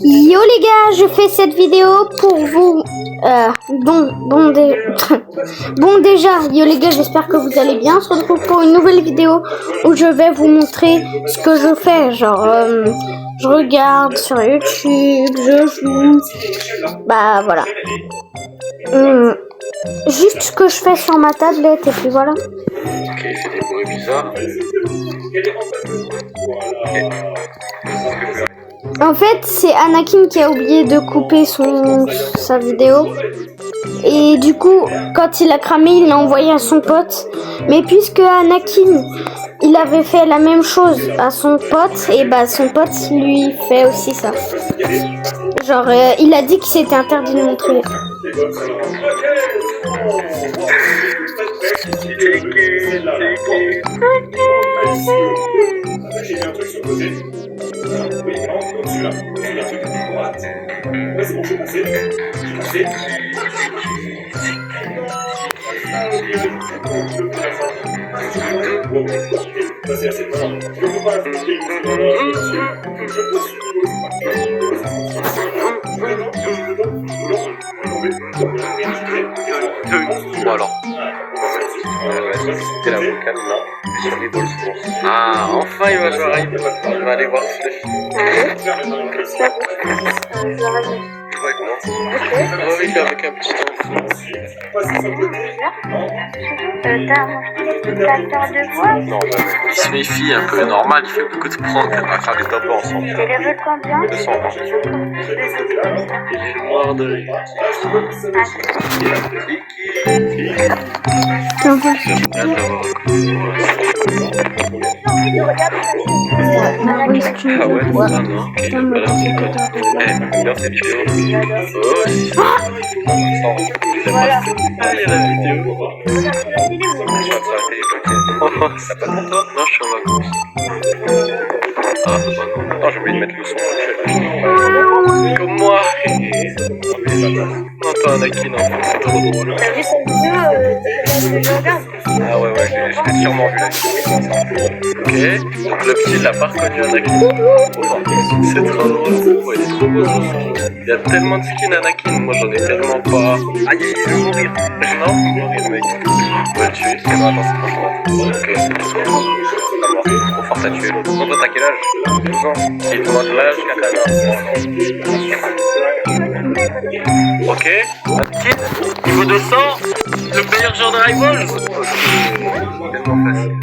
Yo les gars, je fais cette vidéo pour vous. Bon déjà, yo les gars, j'espère que vous allez bien. On se retrouve pour une nouvelle vidéo où je vais vous montrer ce que je fais. Genre, je regarde sur YouTube, je joue. Bah voilà. Juste ce que je fais sur ma tablette et puis voilà. Ok, il fait des bruits bizarres. En fait, c'est Anakin qui a oublié de couper sa vidéo. Et du coup, quand il a cramé, il l'a envoyé à son pote. Mais puisque Anakin, il avait fait la même chose à son pote, et bah son pote lui fait aussi ça. Genre, il a dit que c'était interdit de montrer. J'ai mis un truc sur le côté. Oui, non, comme celui-là. J'ai mis un truc à droite. Ouais, c'est bon, j'ai passé. J'ai passé. Passer assez loin. Je ne peux pas la faire. Je Bon alors. C'était la vocale là. Sur les balls, je pense. Ah, enfin il va jouer à Raid. Je vais aller voir Flush. Ouais, comment ça? Oui, avec un petit enfant. T'as peur de quoi? Non, il se méfie un peu normal, il fait beaucoup de pranks à faire des top ensemble. Et level combien? 200 ans. Il est noir de rire. Ah ouais, c'est ça, non? Regarde cette vidéo. Voilà. Ah, il y a la vidéo. Je vais t'as pas de toi? Non, je suis en vacances. Ah, bah non. Oh, j'ai oublié de mettre le son. Comme moi. Non, pas Anakin, non, c'est trop drôle. T'as vu cette vidéo que je regarde? Ah ouais, je l'ai sûrement vu la vidéo. Ok, donc le petit, il l'a pas reconnu Anakin. C'est trop drôle. Ouais, il est trop beau. Il y a tellement de skins Anakin, moi j'en ai tellement pas. Aïe, il veut mourir. Non, faut mourir, mec. On va le tuer. Non, attends, c'est pas moi. Ok, trop fort à tuer l'autre. Non, toi, t'as quel âge? 12 ans. Et toi, de l'âge, Katana. Ok, Anakin, niveau 200, le meilleur genre de Rivals. Tellement facile.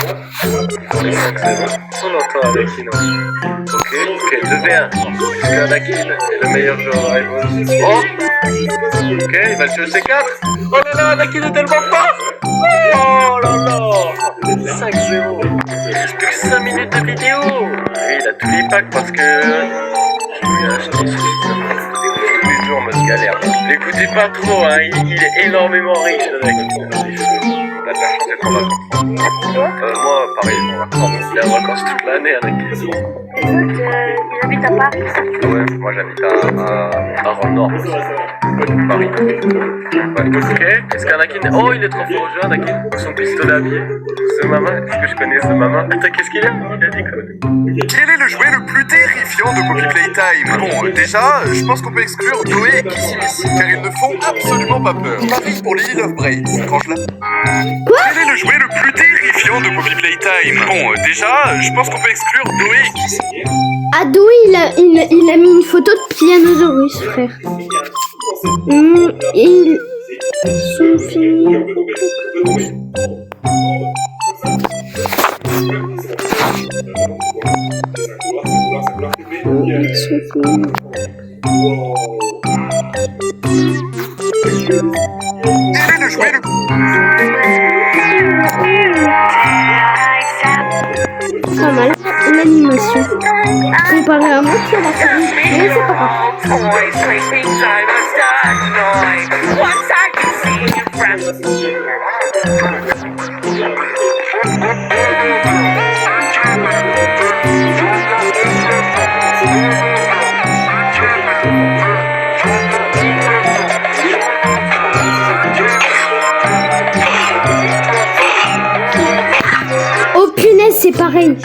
Les 5 c'est bon. On entend Anakin. Ok, 2v1. Est-ce que Anakin est le meilleur joueur de Rivals? Oh, ok, il va le tuer C4. Oh là là, Anakin est tellement fort. Oh là là, 5-0. Il reste plus que 5 minutes de vidéo. Et il a tous les packs parce que je lui ai acheté tous les jours en mode galère. L'écoutez pas trop, hein, il est énormément riche, Anakin. T'as de la chance d'être en vacances. Moi, pareil, en vacances. Il est en vacances toute l'année, Anakin. Les autres, ils habitent à Paris. Ouais, moi j'habite à Rome-Nord. Paris. Ouais, ok. Est-ce qu'Anakin. Oh, il est trop fort au jeu, Anakin. Son pistolet à billet. Ce maman. Est-ce que je connais ce maman? Attends, qu'est-ce qu'il a? Il a dit quoi? Quel est le jouet le plus terrifiant de Poppy Playtime? Bon, déjà, je pense qu'on peut exclure Doé et Kissimisi, car ils ne font absolument pas peur. Pareil pour Lily Love Braids, quand je la... Quel est le jouet le plus terrifiant de Poppy Playtime? Bon, déjà, je pense qu'on peut exclure Doé et Kissimisi. Ado, il a mis une photo de Pianosaurus, frère. Ils sont finis. Ils sont finis. Quel est le jouet le... Pas mal, l'animation. Comparé à moi, tu vas voir ça. Mais c'est pas Oh punaise, c'est pareil.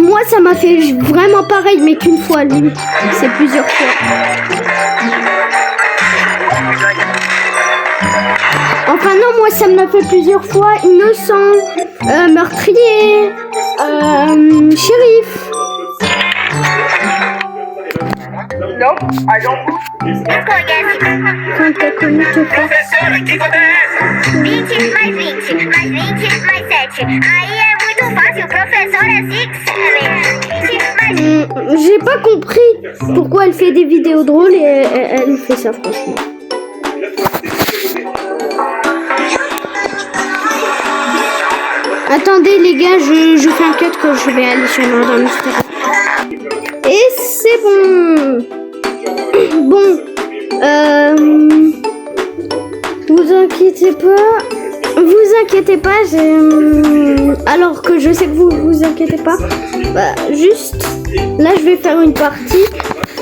moi ça m'a fait vraiment pareil, mais qu'une fois, lui. C'est plusieurs fois. Enfin non, moi ça me l'a fait plusieurs fois. Innocent, meurtrier, shérif. Non, allons. Quand t'as connu te faire. Professeur, qui connaît? 20 mais 20 mais 7. Aí é muito fácil, professor é 6, 7. J'ai pas compris pourquoi elle fait des vidéos drôles et elle fait ça franchement. Attendez les gars, je fais un cut quand je vais aller sur Murder Mystery. Et c'est bon. Bon, vous inquiétez pas, alors que je sais que vous inquiétez pas, bah, juste, là je vais faire une partie,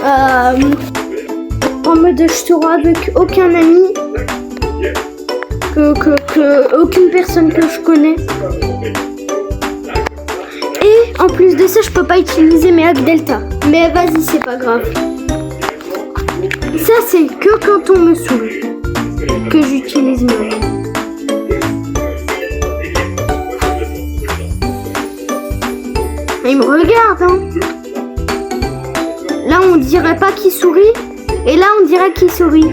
en mode je serai avec aucun ami, aucune personne que je connais. Et en plus de ça, je peux pas utiliser mes hacks Delta. Mais vas-y, c'est pas grave. Ça, c'est que quand on me saoule que j'utilise mes hacks. Il me regarde, hein. Là, on dirait pas qu'il sourit. Et là, on dirait qu'il sourit.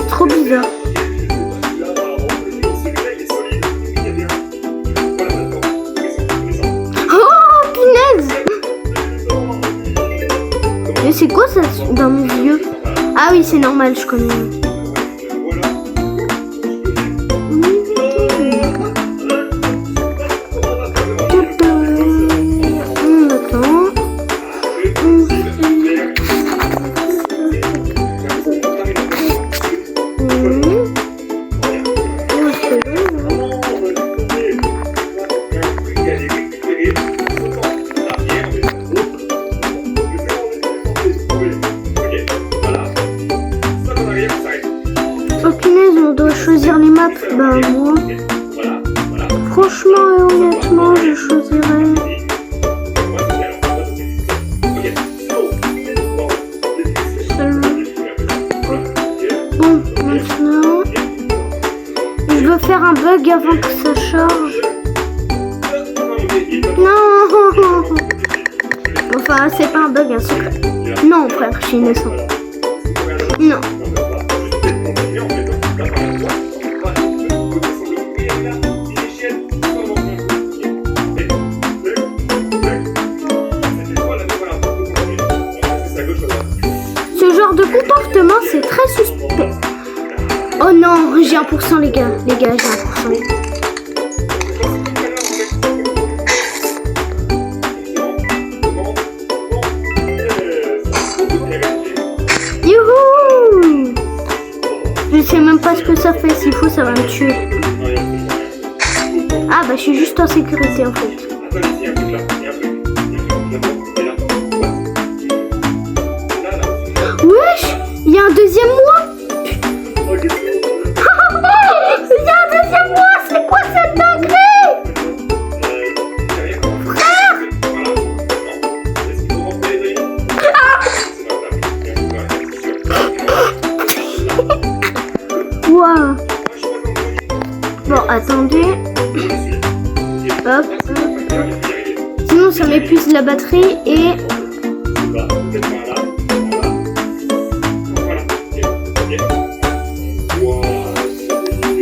Trop bizarre. Mais c'est quoi ça dans mes yeux? Ah oui, c'est normal, je connais. Choisir les maps, bah moi, franchement et honnêtement, je choisirais. Bon, maintenant, je veux faire un bug avant que ça charge. Non. Enfin, c'est pas un bug, un secret. Non, frère, je suis innocent. Non. Ce genre de comportement, c'est très suspect. Oh non, j'ai 1% les gars. Les gars, j'ai 1%. Youhou! Je sais même pas ce que ça fait. S'il faut, ça va me tuer. Ah bah, je suis juste en sécurité en fait. Wesh, il y a un deuxième mois. Il y a un deuxième mois, c'est quoi cette dinguerie? Frère. Wow. Bon, attendez. Hop. Sinon, ça m'épuise la batterie et...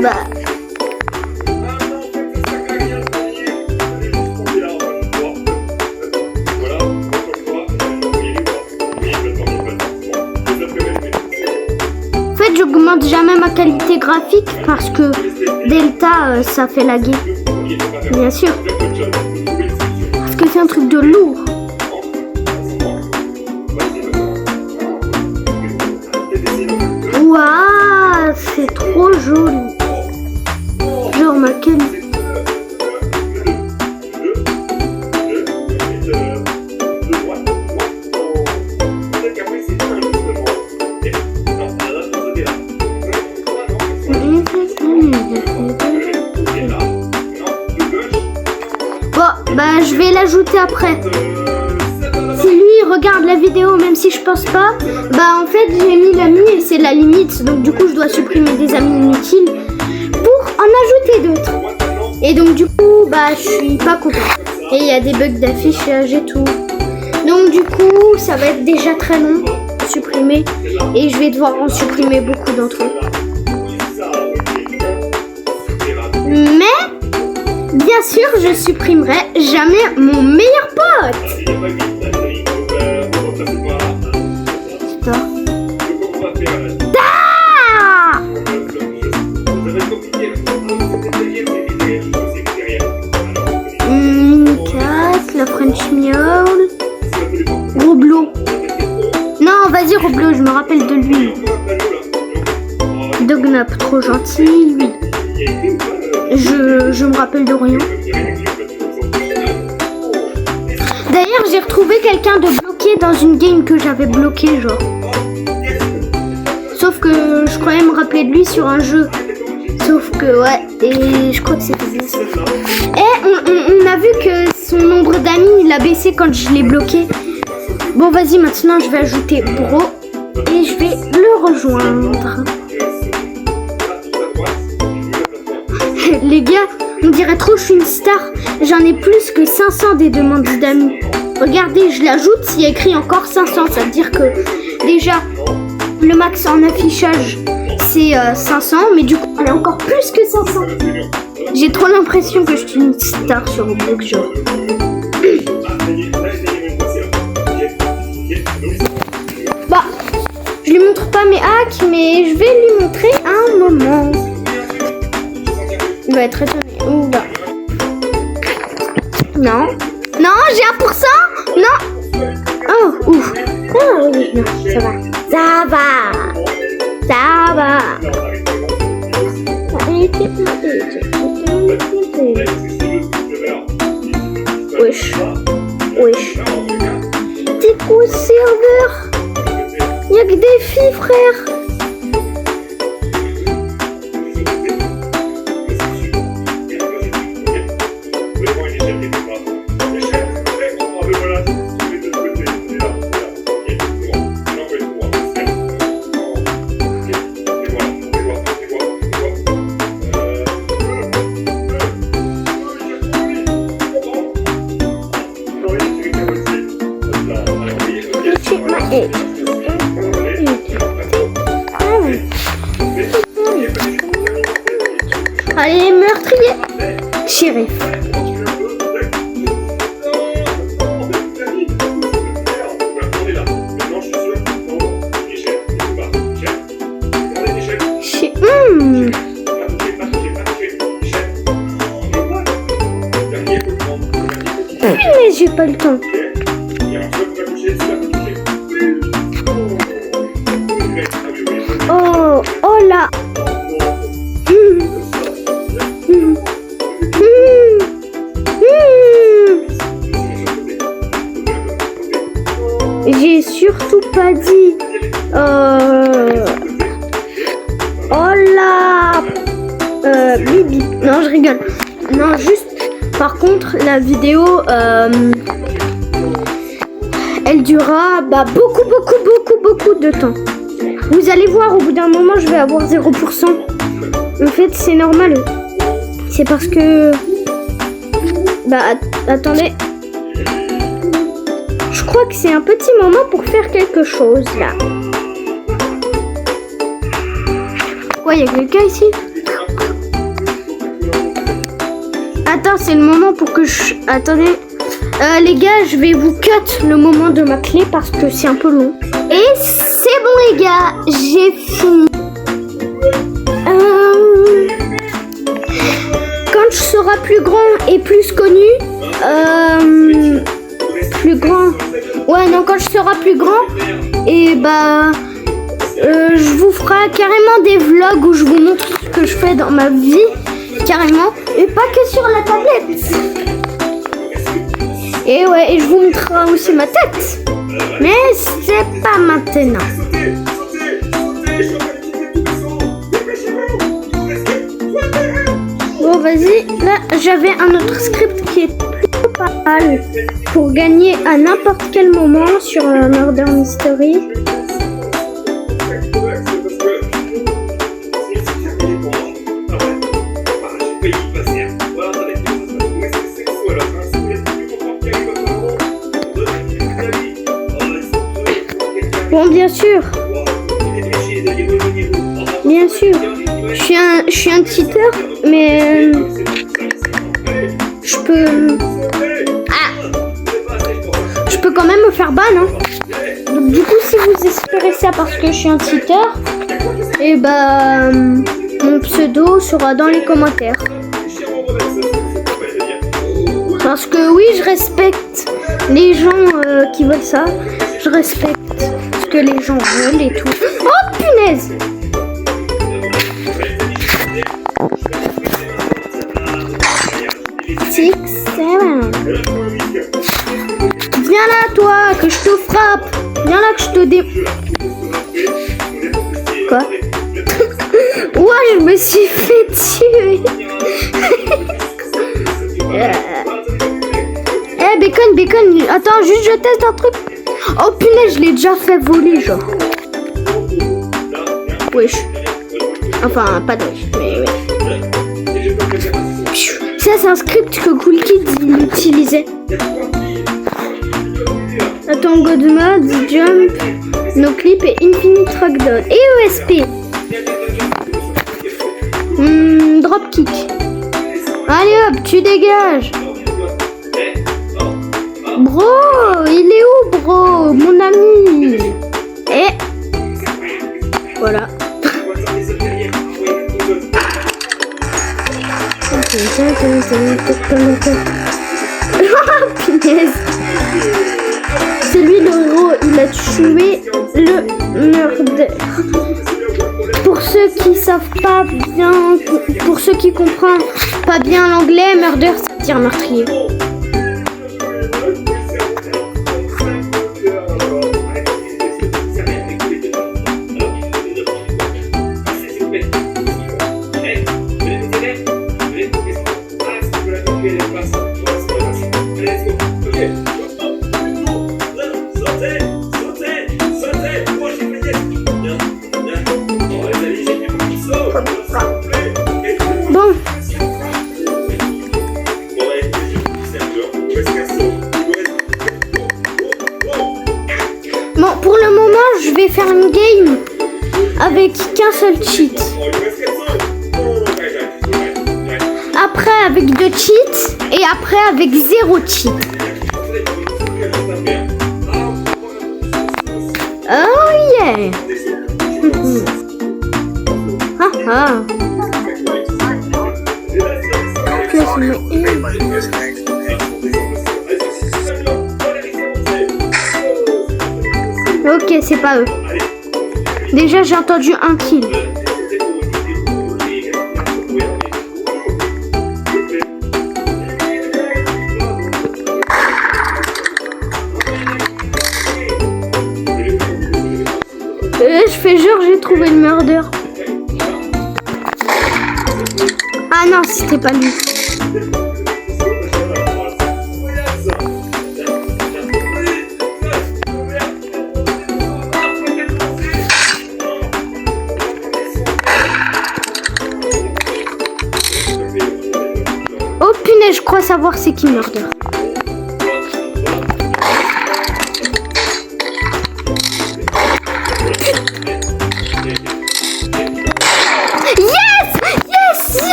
Bah. En fait, j'augmente jamais ma qualité graphique parce que Delta, ça fait laguer. Bien sûr. Parce que c'est un truc de lourd. Waouh, c'est trop joli. Genre ma qualité. Bon, Bon, bah je vais l'ajouter après. Si lui regarde la vidéo, même si je pense pas, bah en fait j'ai mis l'ami et c'est la limite. Donc du coup je dois supprimer des amis inutiles pour en ajouter d'autres. Et donc du coup bah je suis pas contente. Et il y a des bugs d'affichage et tout. Donc du coup ça va être déjà très long à supprimer. Et je vais devoir en supprimer beaucoup d'entre eux. Mais bien sûr je supprimerai jamais mon meilleur pote. Minicat, la French Miaule, Roblo. Non, vas-y Roblo, je me rappelle de lui. Dognap, trop gentil, lui. Je me rappelle de rien. D'ailleurs, j'ai retrouvé quelqu'un de bloqué dans une game que j'avais bloqué, genre. Sauf que je croyais me rappeler de lui sur un jeu. Sauf que, ouais, et je crois que c'était bien ça. Et on a vu que son nombre d'amis, il a baissé quand je l'ai bloqué. Bon, vas-y, maintenant, je vais ajouter Bro. Et je vais le rejoindre. Les gars, on dirait trop que je suis une star. J'en ai plus que 500 des demandes d'amis. Regardez, je l'ajoute, s'il y a écrit encore 500. Ça veut dire que déjà, le max en affichage, c'est 500. Mais du coup, on a encore plus que 500. J'ai trop l'impression que je suis une star sur Roblox, genre. Bah, je lui montre pas mes hacks, mais je vais lui montrer un moment. Il va être étonné. Ouh, bah. Non. Non, j'ai 1%. Non. Oh, ouf. Oh, oui, non, ça va. Ça va. Ça va. Wesh. Wesh. T'es quoi, serveur? Y'a que des filles, frère. Allez, meurtrier. Shérif. Mais j'ai pas le temps. Oh, oh là. J'ai surtout pas dit. Oh là. Bibi. Non, je rigole. Non, juste. Par contre, la vidéo, elle durera beaucoup de temps. Vous allez voir, au bout d'un moment, je vais avoir 0%. En fait, c'est normal. C'est parce que... Bah, attendez. Je crois que c'est un petit moment pour faire quelque chose, là. Ouais, il y a quelqu'un ici. Attends, c'est le moment pour que je... Attendez. Les gars, je vais vous cut le moment de ma clé parce que c'est un peu long. Et c'est bon, les gars. J'ai fini. Quand je serai plus grand et plus connu... plus grand... Ouais, non, quand je serai plus grand... Et bah... je vous ferai carrément des vlogs où je vous montre ce que je fais dans ma vie. Carrément. Et pas que sur la tablette. Et ouais, et je vous montrerai aussi ma tête. Mais c'est pas maintenant. Bon, vas-y. Là, j'avais un autre script qui est plus principal pour gagner à n'importe quel moment sur Murder Mystery. Bon, bien sûr. Bien sûr. Je suis un cheater, mais je peux quand même me faire ban, hein. Donc du coup, si vous espérez ça parce que je suis un cheater, et bah mon pseudo sera dans les commentaires. Parce que oui, je respecte les gens qui veulent ça. Je respecte ce que les gens veulent et tout. Oh punaise! Six, seven. Viens là, toi, que je te frappe. Viens là, que je te Quoi? Ouais, je me suis fait tuer. Bacon. Attends, juste je teste un truc. Oh punaise, je l'ai déjà fait voler, genre. Wesh. Enfin, pas de wesh, mais ouais. Ça, c'est un script que Cool Kids il utilisait. Attends, God Mode, Jump, No Clip et Infinite Rockdown. Et ESP. Dropkick. Allez hop, tu dégages. Bro, il est où, bro? Mon ami. Et voilà. Punaise. C'est lui le héros, il a tué le murder. Pour ceux qui savent pas bien, pour ceux qui comprennent pas bien l'anglais, murder, c'est dire meurtrier. Bon, pour le moment, je vais faire une game avec qu'un seul cheat. Après avec 2 cheats et après avec 0 cheat. Oh yeah. Ok, c'est pas eux. Déjà, j'ai entendu un kill. Je fais genre, j'ai trouvé le murder. Ah non, c'était pas lui. Oh punaise, je crois savoir c'est qui murder.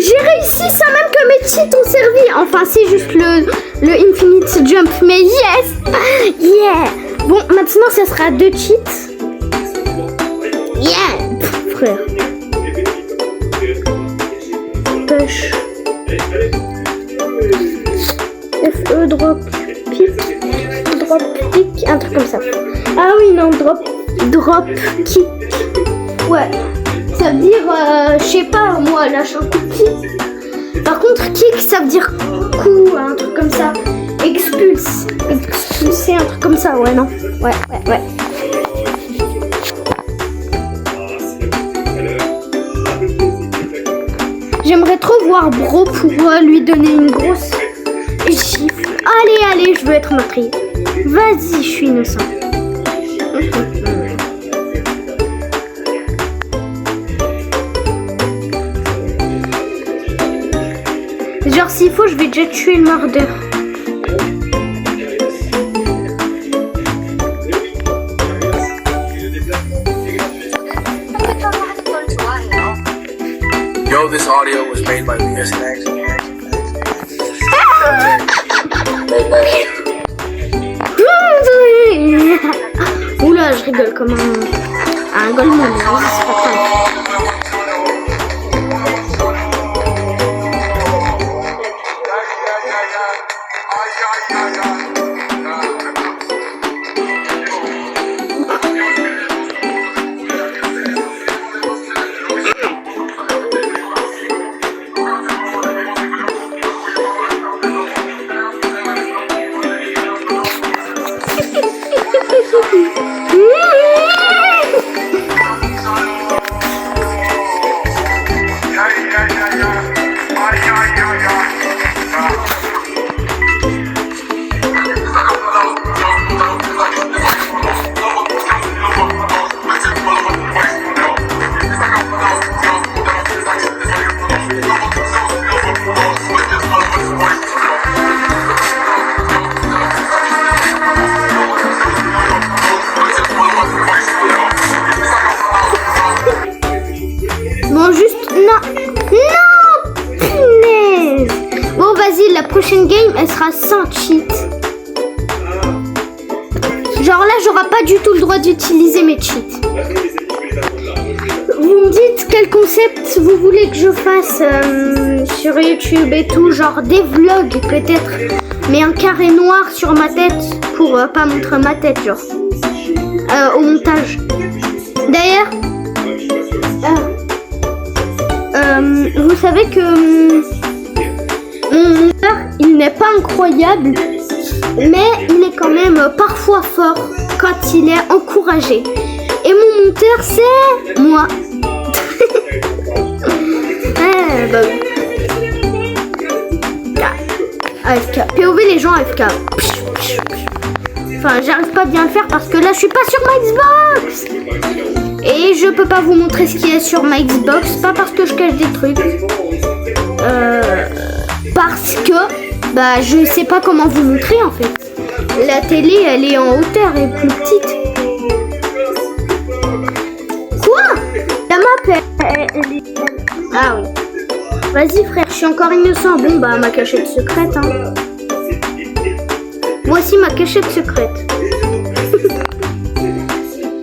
J'ai réussi sans même que mes cheats ont servi. Enfin, c'est juste le Infinite Jump. Mais yes! Yeah! Bon, maintenant, ça sera 2 cheats. Yeah! Pff, frère. Push. FE, drop, pick. Drop, pick. Un truc comme ça. Ah oui, non, drop, kick. Ouais. Ça veut dire, je sais pas, moi, lâche un coup de kick. Par contre, kick, ça veut dire coup, un truc comme ça. Expulse. Expulser, un truc comme ça, ouais, non? Ouais. J'aimerais trop voir Bro pour lui donner une grosse... allez, je veux être meurtrier. Vas-y, je suis innocent. Genre, s'il faut, je vais déjà tuer le mordeur. Yo, this audio was made by VSNX. Oula, je rigole comme un golemon. C'est pas grave. Bon, juste... Non. Non. Punaise. Bon, vas-y, la prochaine game, elle sera sans cheat. Genre là, j'aurai pas du tout le droit d'utiliser mes cheats. Vous me dites quel concept vous voulez que je fasse sur YouTube et tout. Genre des vlogs peut-être. Mais un carré noir sur ma tête pour pas montrer ma tête, genre. Au montage. D'ailleurs... vous savez que mon monteur, il n'est pas incroyable, mais il est quand même parfois fort quand il est encouragé. Et mon monteur, c'est moi. Bah oui. AFK. POV les gens AFK. Enfin, j'arrive pas à bien le faire parce que là, je suis pas sur ma Xbox. Et je peux pas vous montrer ce qu'il y a sur ma Xbox, pas parce que je cache des trucs, parce que bah je sais pas comment vous montrer en fait. La télé elle est en hauteur et plus petite. Quoi? La map elle est... Ah oui. Vas-y frère, je suis encore innocent. Bon bah ma cachette secrète hein. Voici ma cachette secrète.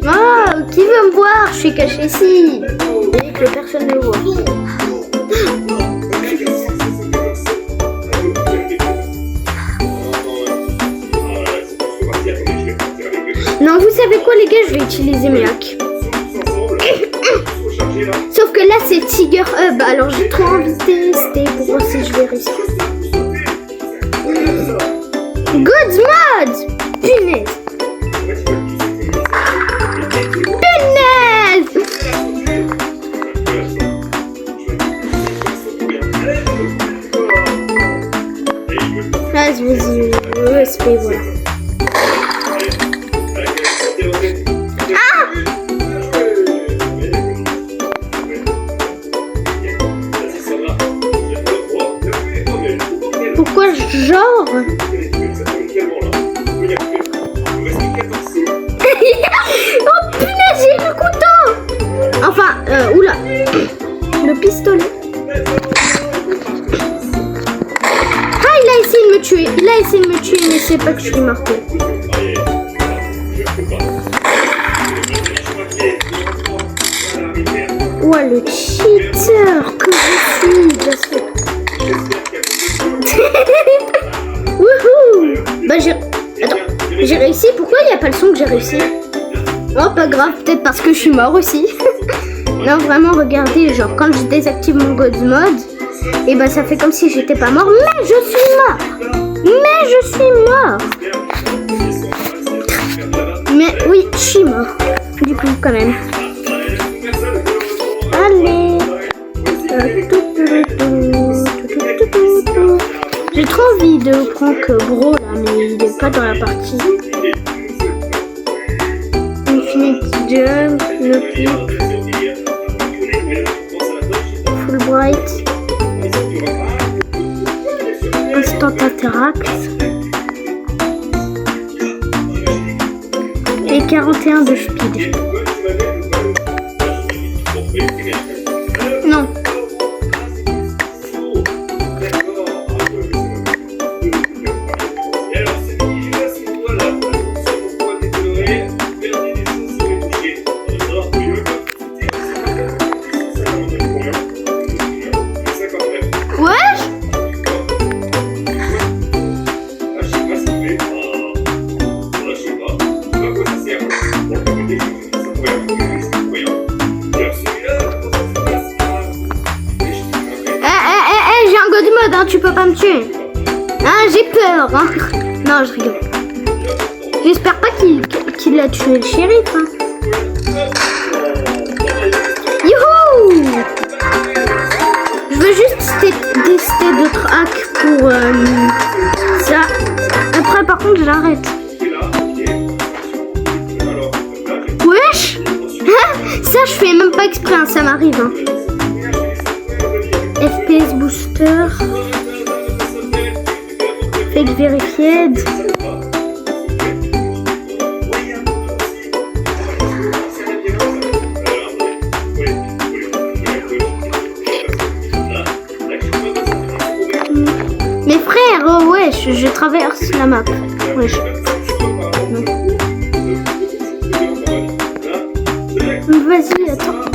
Ah, qui veut me voir? Je suis caché ici. Et que personne ne voit. Non, vous savez quoi les gars? Je vais utiliser mes hacks. Sauf que là c'est Tiger Hub. Alors j'ai trop envie de tester pour voir si je vais réussir. Good mod! Punaise! Vas-y, respect, voilà. Ah! Pourquoi genre? Oh punaise, j'ai le couteau! Enfin, oula, le pistolet. Il a essayé de me tuer, mais c'est pas que je suis morte. Ouah, le cheater que je suis, bien sûr. Wouhou! Bah j'ai réussi. Pourquoi il n'y a pas le son que j'ai réussi? Oh, pas grave, peut-être parce que je suis mort aussi. Non, vraiment, regardez, genre quand je désactive mon God Mode, et bah ça fait comme si j'étais pas mort, mais je suis mort. Mais oui, je suis mort. Du coup, quand même. Allez. J'ai trop envie vidéo prank gros là, mais il est pas dans la partie. Infinity Jump, le clip, Fulbright, Instant Interact et 41 de speed. Non. Tu peux pas me tuer. Ah, j'ai peur. Hein. Non, je rigole. J'espère pas qu'il a tué le shérif. Hein. Youhou! Je veux juste tester d'autres hacks pour ça. Après, par contre, j'arrête. Wesh! Ça, je fais même pas exprès. Hein, ça m'arrive. Hein. FPS Booster. Fake Verified. Mes frères, oh wesh, je traverse la map. Wesh. Vas-y, attends.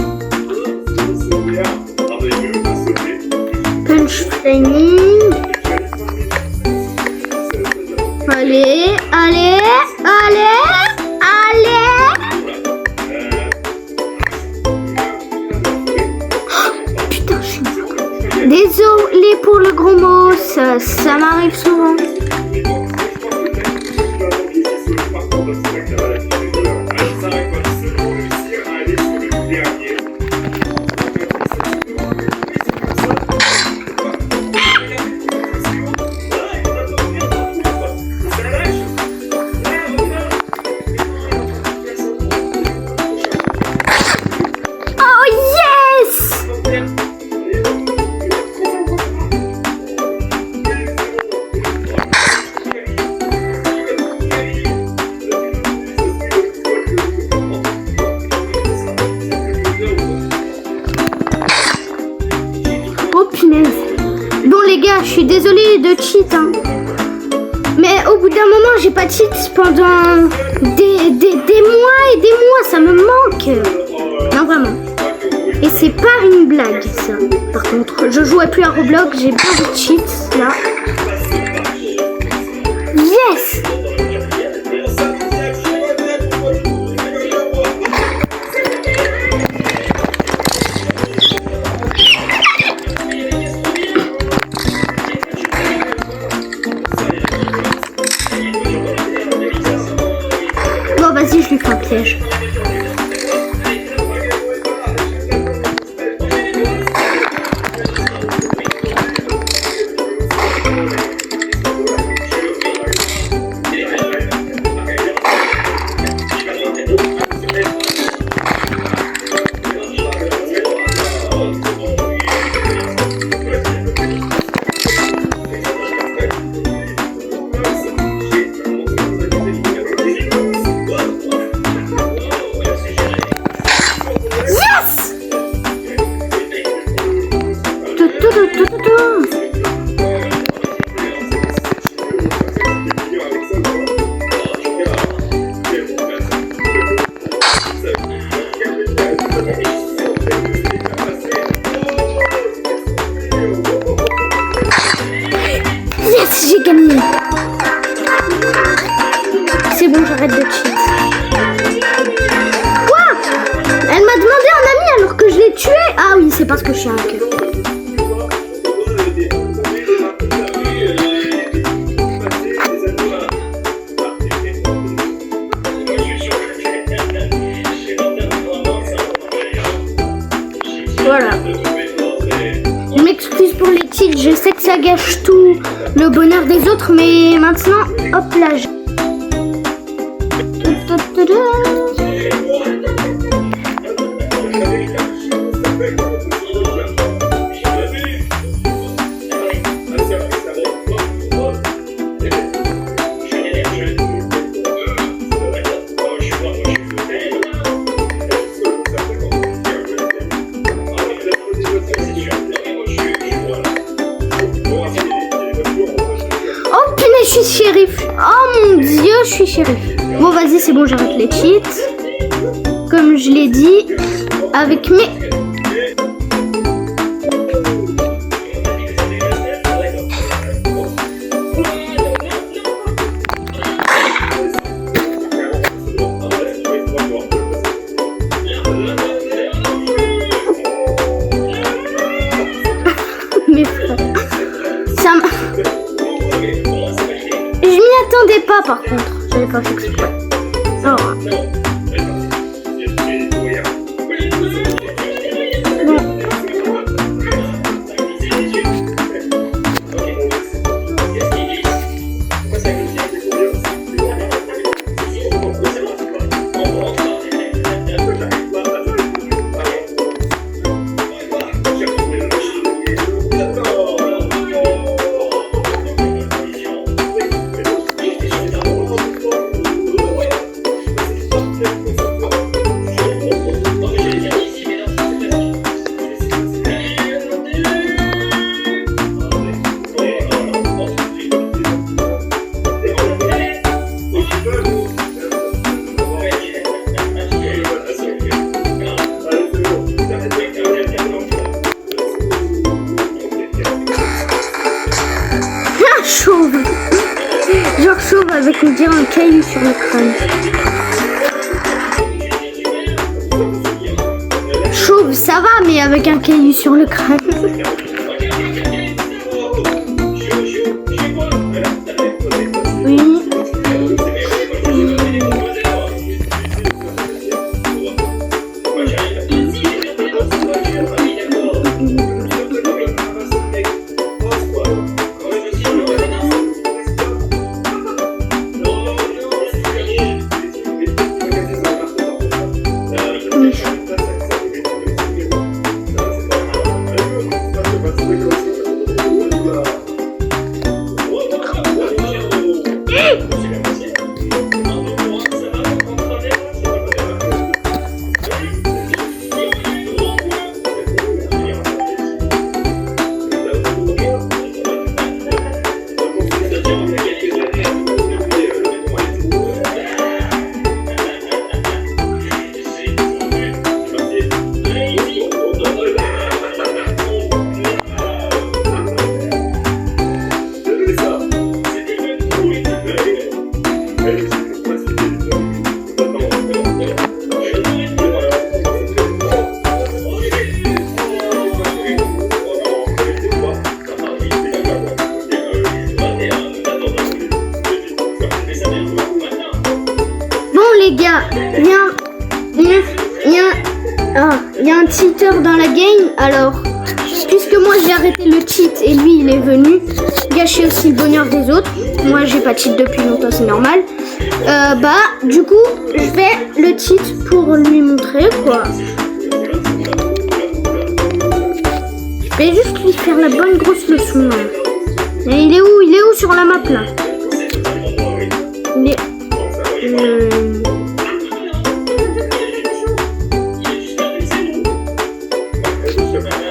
Punch Flaming. Allez, allez, allez, allez. Oh, putain, je suis... Désolé pour le gros mot, ça m'arrive souvent. Bon les gars, je suis désolée de cheat, hein. Mais au bout d'un moment, j'ai pas cheat pendant des mois et des mois, ça me manque. Non vraiment. Et c'est pas une blague ça. Par contre, je jouais plus à Roblox, j'ai pas de cheat là. Yes! Vas-y, je lui fais un piège. Yes, j'ai gagné. C'est bon, j'arrête de cheat. Quoi? Elle m'a demandé un ami alors que je l'ai tué. Ah oui, c'est parce que je suis un hacker. Voilà. Je m'excuse pour les cheats, je sais que ça gâche tout. le bonheur des autres, mais maintenant, hop là. Je suis shérif. Oh mon dieu, je suis shérif. Bon, vas-y, c'est bon, j'arrête les cheats. Comme je l'ai dit, avec mes... mes frères. Ça m'a... Je m'y attendais pas par contre, j'avais pas fait exprès. Oh. Bon. Chauve. Genre chauve avec on dirait un caillou sur le crâne. Chauve ça va mais avec un caillou sur le crâne. Oui. Les gars, il y a un cheater dans la game. Alors, puisque moi j'ai arrêté le cheat et lui il est venu gâcher aussi le bonheur des autres. Moi j'ai pas cheat depuis longtemps, c'est normal. Du coup, je fais le cheat pour lui montrer quoi. Je vais juste lui faire la bonne grosse leçon. Et il est où sur la map là? Il est...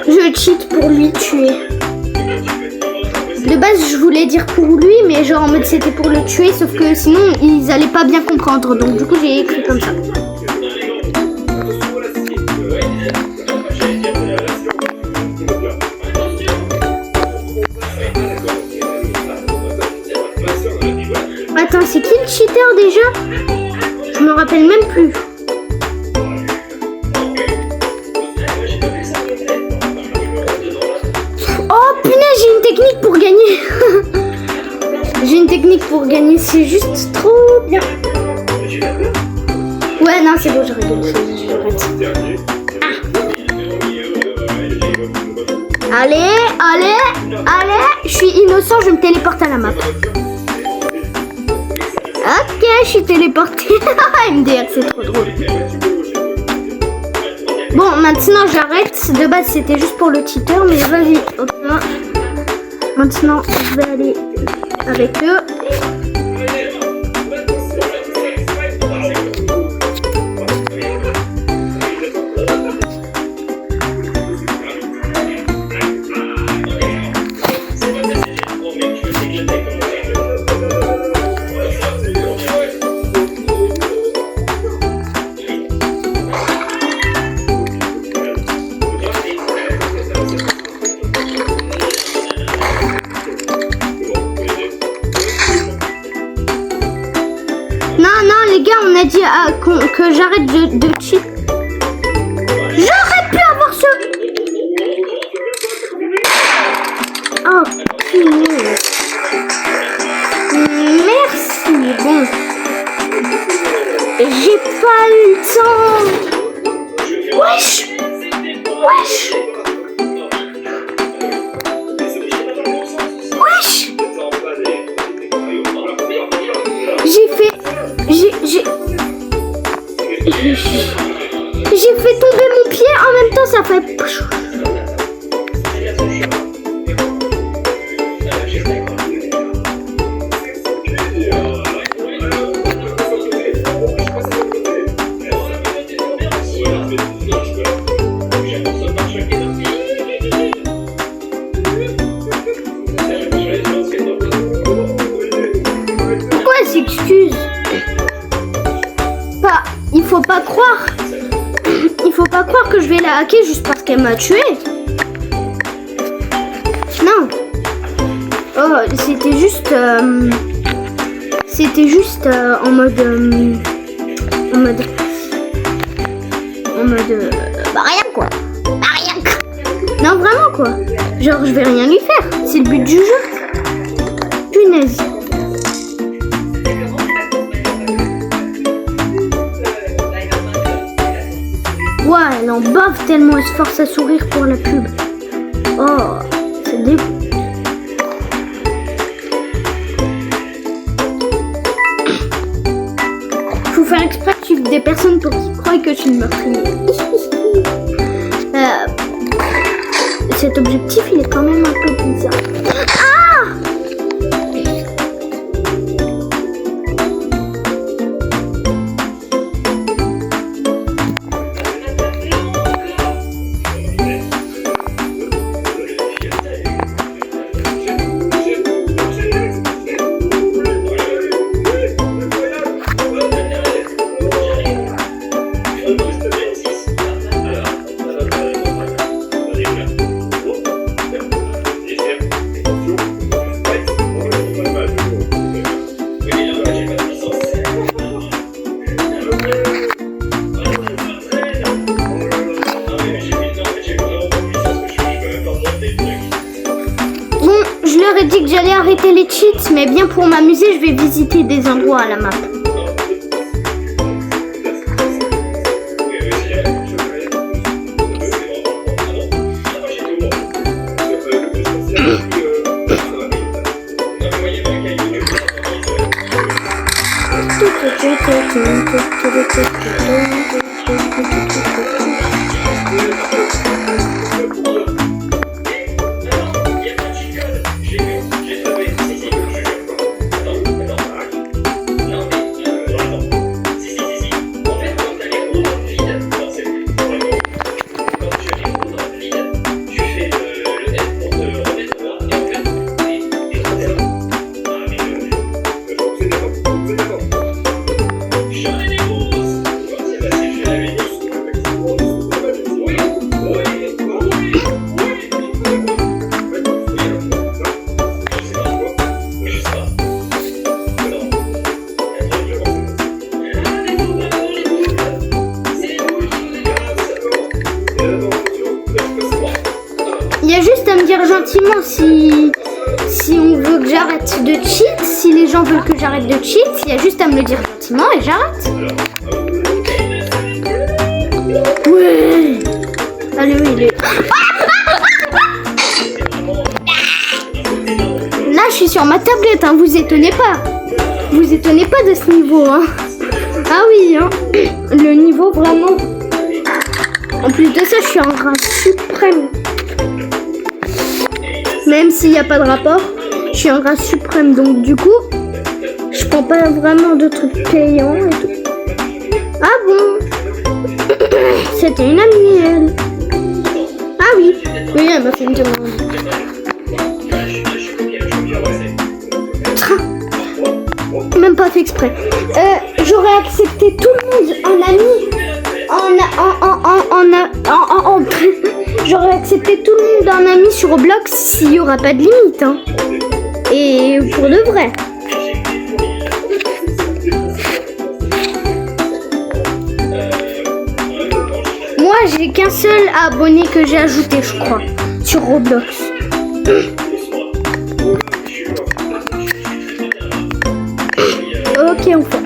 Je cheat pour lui tuer. De base je voulais dire pour lui mais genre en mode c'était pour le tuer sauf que sinon ils allaient pas bien comprendre donc du coup j'ai écrit comme ça. Attends, c'est qui le cheater déjà? Je me rappelle même plus. Oh punaise, j'ai une technique pour gagner. J'ai une technique pour gagner, c'est juste trop bien. Ouais, non, c'est bon, j'arrête de le faire. Allez, allez, allez. Je suis innocent, je me téléporte à la map. Ok, je suis téléporté. MDR, c'est trop drôle. Bon, maintenant j'arrête. De base, c'était juste pour le cheater, mais vas-y. Ok. Maintenant, je vais aller avec eux. Les gars, on a dit que j'arrête de cheat. J'aurais pu avoir ce... Oh, punaise. Merci. Bon. J'ai pas eu le temps. Wesh. Wesh. Wesh. J'ai fait tomber mon pied, en même temps ça fait... Pourquoi elle s'excuse? Il faut pas croire. Il faut pas croire que je vais la hacker juste parce qu'elle m'a tué. Non. Oh, c'était juste en mode bah rien quoi. Bah rien. Non vraiment quoi. Genre je vais rien lui faire. C'est le but du jeu. Punaise. Ouais, elle en bave tellement elle se force à sourire pour la pub. Oh, c'est dégoût. Faut faire exprès de suivre des personnes pour qu'ils croient que tu me meurtrier. Cet objectif, il est quand même un peu bizarre. Ah! J'aurais dit que j'allais arrêter les cheats, mais bien pour m'amuser, je vais visiter des endroits à la map. Il y a juste à me dire gentiment si on veut que j'arrête de cheat, si les gens veulent que j'arrête de cheat, il y a juste à me le dire gentiment et j'arrête. Ouais. Allez, oui, il est... Là, je suis sur ma tablette, hein, vous étonnez pas. Vous étonnez pas de ce niveau, hein. Ah oui, hein. Le niveau vraiment. En plus de ça, je suis en grade suprême. Même s'il n'y a pas de rapport, je suis en grade suprême. Donc du coup, je prends pas vraiment de trucs payants et tout. Ah bon? C'était une amie, elle. Ah oui, oui, elle m'a fait une demande. Même pas fait exprès. J'aurais accepté tout le monde en ami. J'aurais accepté tout le monde en ami sur Roblox s'il n'y aura pas de limite. Hein. Et pour de vrai. Moi, j'ai qu'un seul abonné que j'ai ajouté, je crois, sur Roblox. Ok, on fait.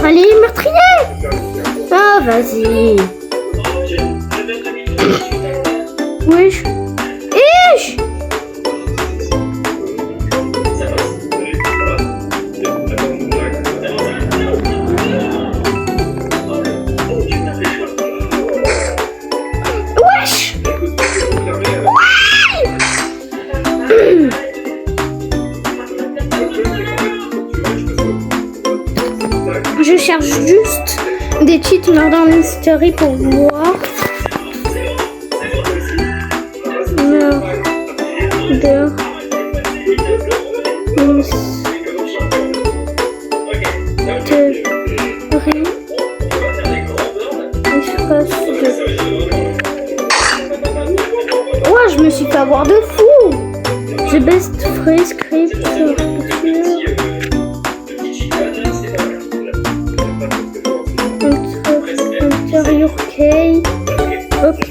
Allez, meurtrier! Ah, vas-y. Wesh. Ish! Wesh! Je cherche juste des cheats Murder Mystery pour voir. Murder Mystery. Espace de. Ouais, je me suis fait avoir de fou. The best free script. Interior key. Ok.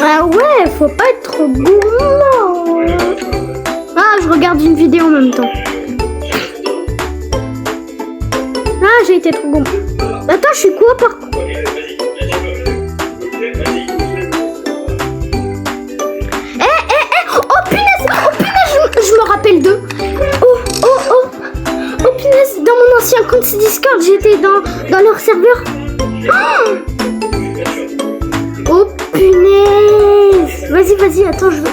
Ah ouais, faut pas être trop gourmand. Ah, je regarde une vidéo en même temps. Ah, j'ai été trop gourmand. Attends, je suis quoi par contre? Oh punaise, je me rappelle d'eux. Oh punaise, dans mon ancien compte Discord, j'étais dans leur serveur. Oh punaise. Vas-y, attends, je veux...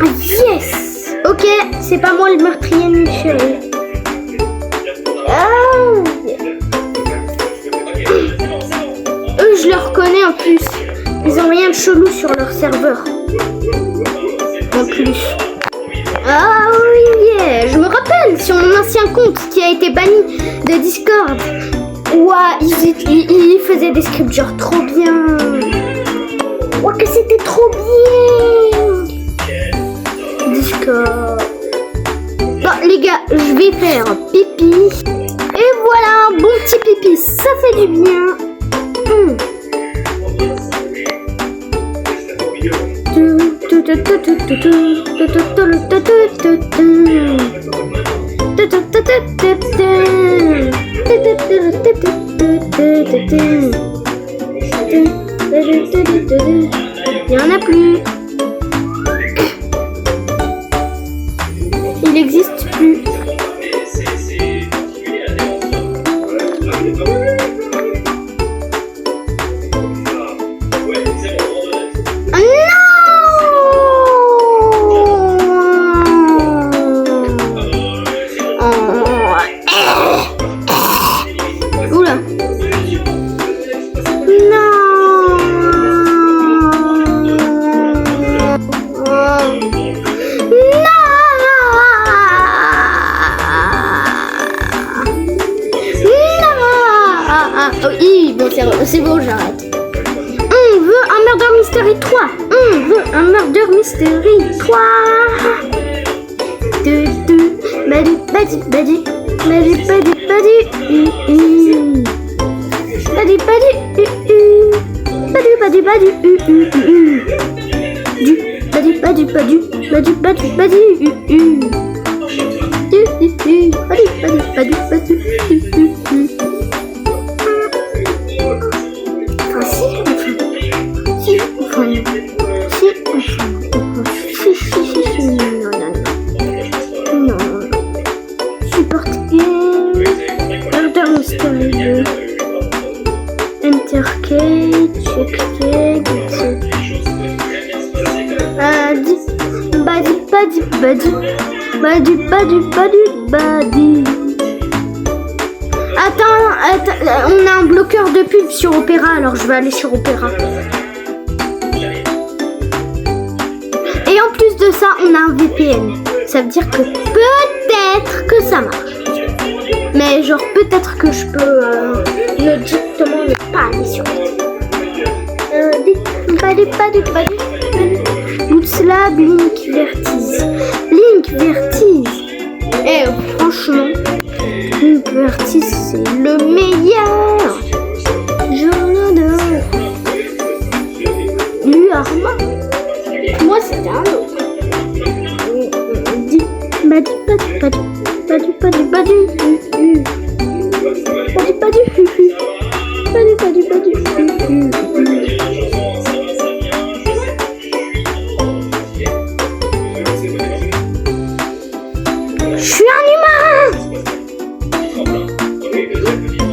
Ah yes. Ok, c'est pas moi le meurtrier ni chérie. Ah. Eux, je les reconnais en plus. Ils ont rien de chelou sur leur serveur. En plus. Ah oui, yeah. Je me rappelle sur mon ancien compte qui a été banni de Discord. Ouais, ils faisaient des scripts genre trop bien. Ouais, que c'était trop bien. Discord. Bon, les gars, je vais faire pipi. Et voilà, un bon petit pipi. Ça fait du bien. Il n'y en a plus. Il n'existe plus. Un murder mystery. Toi. Badu, badu, badu. Badu, badu, badu. Badu, badu. Badu, badu, badu. Badu, badu, badu. Badu, badu, badu. Attends, on a un bloqueur de pub sur Opera, alors je vais aller sur Opera. Et en plus de ça, on a un VPN. Ça veut dire que peut-être que ça marche. Mais genre peut-être que je peux directement ne pas aller sur Bootslab, Link Vertiz. Link Vertiz. Eh franchement, Link Vertiz c'est le meilleur. Je l'adore. Lui Arma. Moi c'était un autre. Je suis un humain.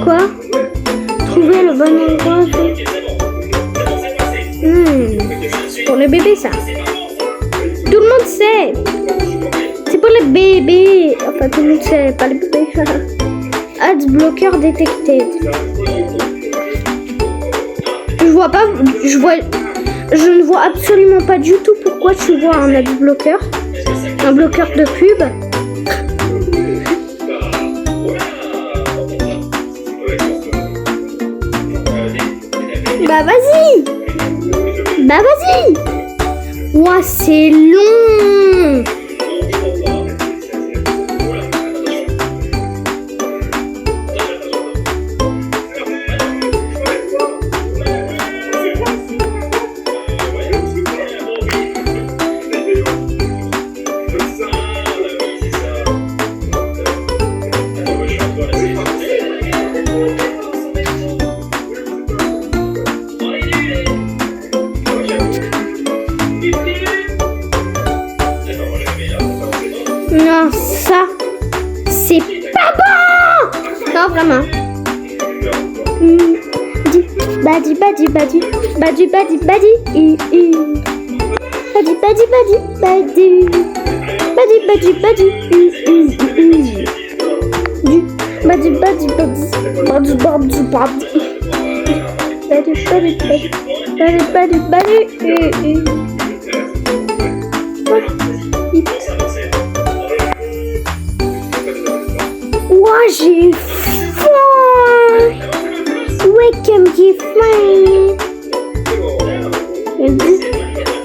Quoi? Trouver le bon endroit. C'est pour les bébés ça. Tout le monde sait. C'est pour les bébés. Enfin tout le monde sait, pas les bébés. Ads blocker detected. Je ne vois absolument pas du tout pourquoi tu vois un ad blocker. Un bloqueur de pub. Bah vas-y. Bah vas-y. Ouah, c'est long. Non, ça, c'est pas bon. Non, vraiment. Badi, badi, badi. Badi, badi, badi. Badi, badi, badi, badi. Badi, badi, badi. Badi, badi, badi. Badi, badi, badi. Badi, badi, badi. Badi, badi, badi. Ouah, j'ai faim. Ouais, comme j'ai faim.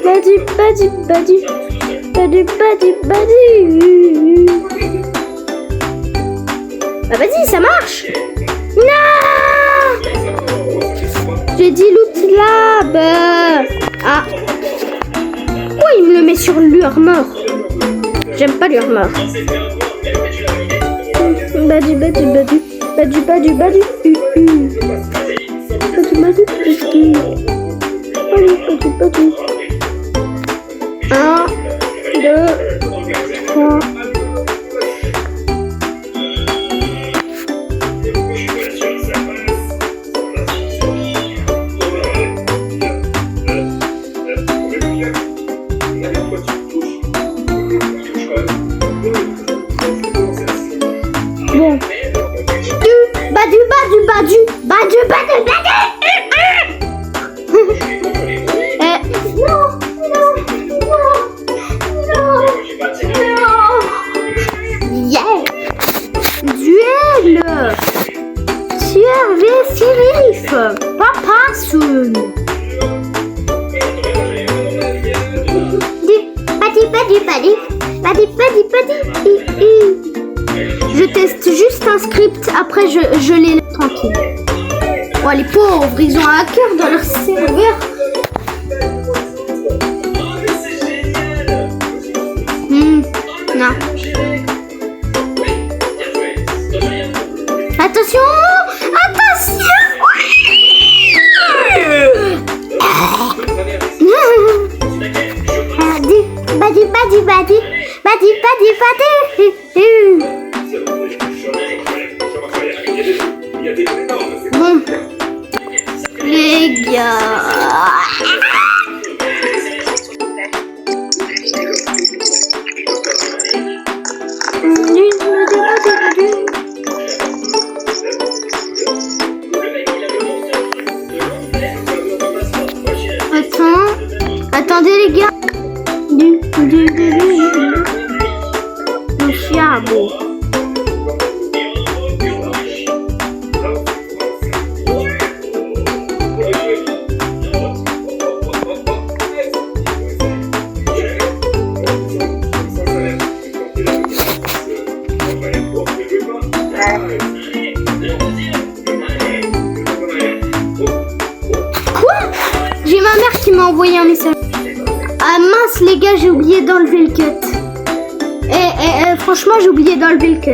Badi, badi, badi. Badi, badi, badi. Bah vas-y, ça marche. Non. J'ai dit Loot Lab. Ah. Pourquoi il me le met sur l'Urmor? J'aime pas l'Urmor. Badi, badi, badi. Badi, badi, badi. Badi, badi, badi. Badi, badi, badi. 1, 2, 3. Bon. Badu, badu, badu. Badu, badu, badu. Je teste juste un script, après je les laisse tranquilles. Oh les pauvres, ils ont un hacker dans leur serveur. Non. Attention! Bon, les gars. Attendez les gars. Le fiable. J'ai ma mère qui m'a envoyé un message. Ah mince les gars, j'ai oublié d'enlever le cut. Franchement, j'ai oublié d'enlever le cut.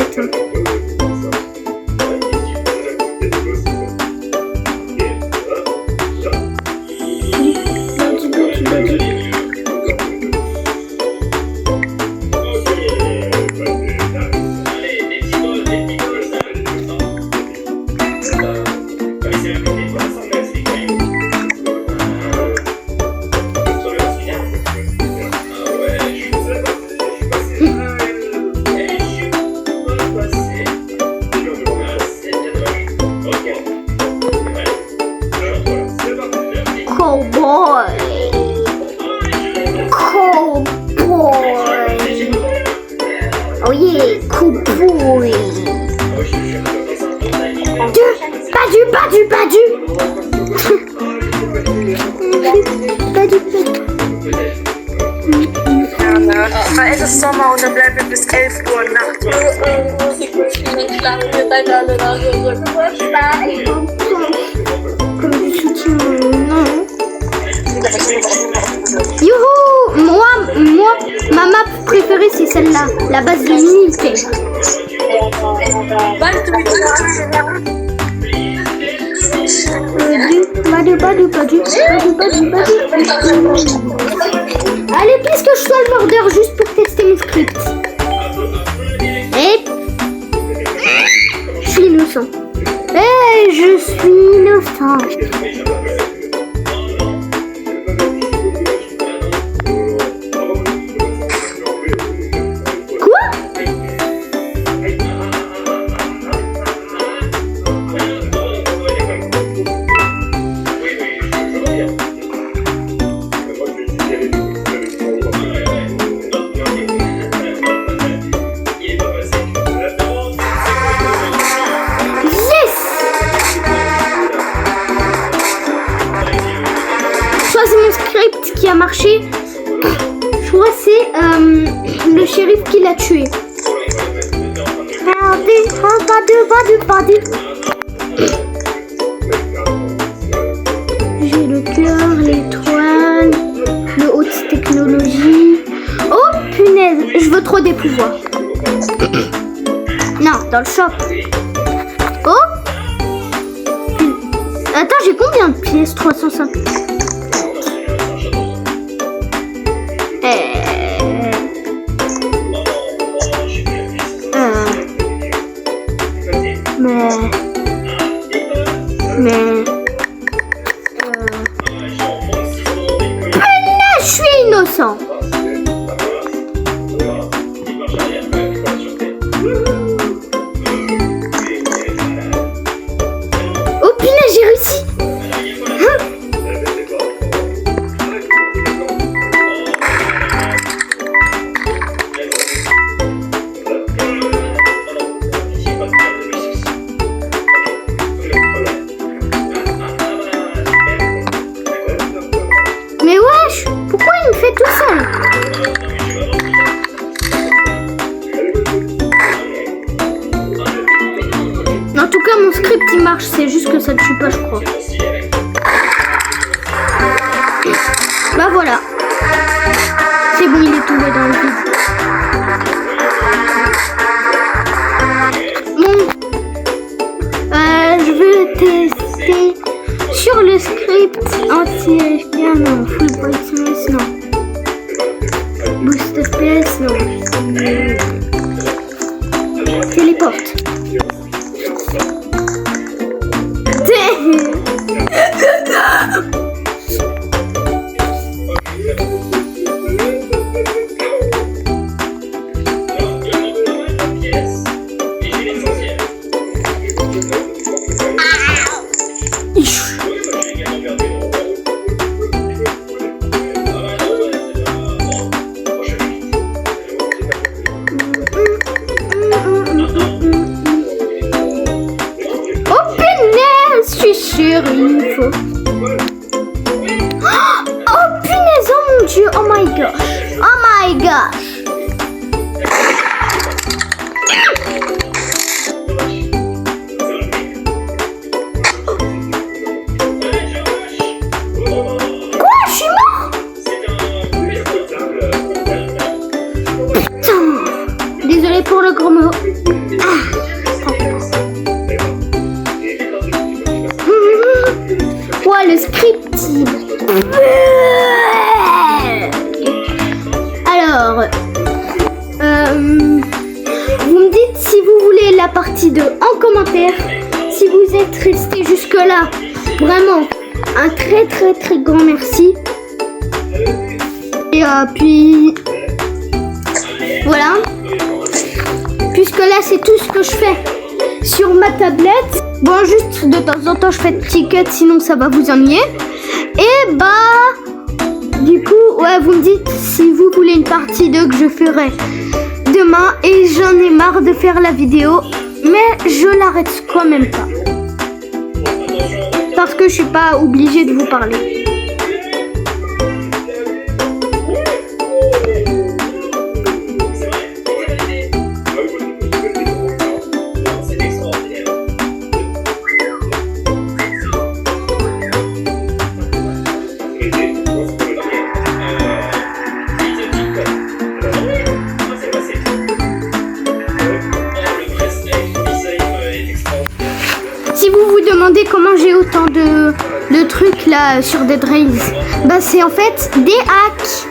Oh yeah, cowboy. Badu. Aber es ist Sommer und dann bleiben wir bis 11 Uhr nachts. Dann schlafen wir beide alle da Youhou! Moi, ma map préférée c'est celle-là, la base de l'unité. Allez, puisque je sois le mordeur juste pour tester mon script. Et je suis innocent. Je suis innocent. Qui a marché, je crois que c'est le shérif qui l'a tué. J'ai le cœur, l'étoile, le haute technologie. Oh punaise, je veux trop des pouvoirs. Non, dans le shop. Oh, attends, j'ai combien de pièces? 305. Je suis innocent. Oh punaise, j'ai réussi. Mais wesh, pourquoi il me fait tout ça? marche, c'est juste que ça ne tue pas, je crois. Bah voilà. C'est bon, il est tombé dans le vide. Bon. Je vais tester sur le script anti-FPS, non. Full brightness, non. Boost FPS, non. Téléporte. Il faut. Oh punaise, oh mon dieu, oh my gosh, oh my gosh. Quoi, je suis mort? Putain. Désolé pour le gros mot. Le script. Alors, vous me dites si vous voulez la partie 2 en commentaire. Si vous êtes resté jusque là, vraiment un très très très grand merci. Et puis voilà. Puisque là c'est tout ce que je fais sur ma tablette. Bon, juste de temps en temps je fais des petits cuts, sinon ça va vous ennuyer. Et bah du coup, ouais, vous me dites si vous voulez une partie 2 que je ferai demain. Et j'en ai marre de faire la vidéo, mais je l'arrête quand même pas, parce que je suis pas obligée de vous parler. Comment j'ai autant de trucs là sur Dead Rails? Bah c'est en fait des hacks.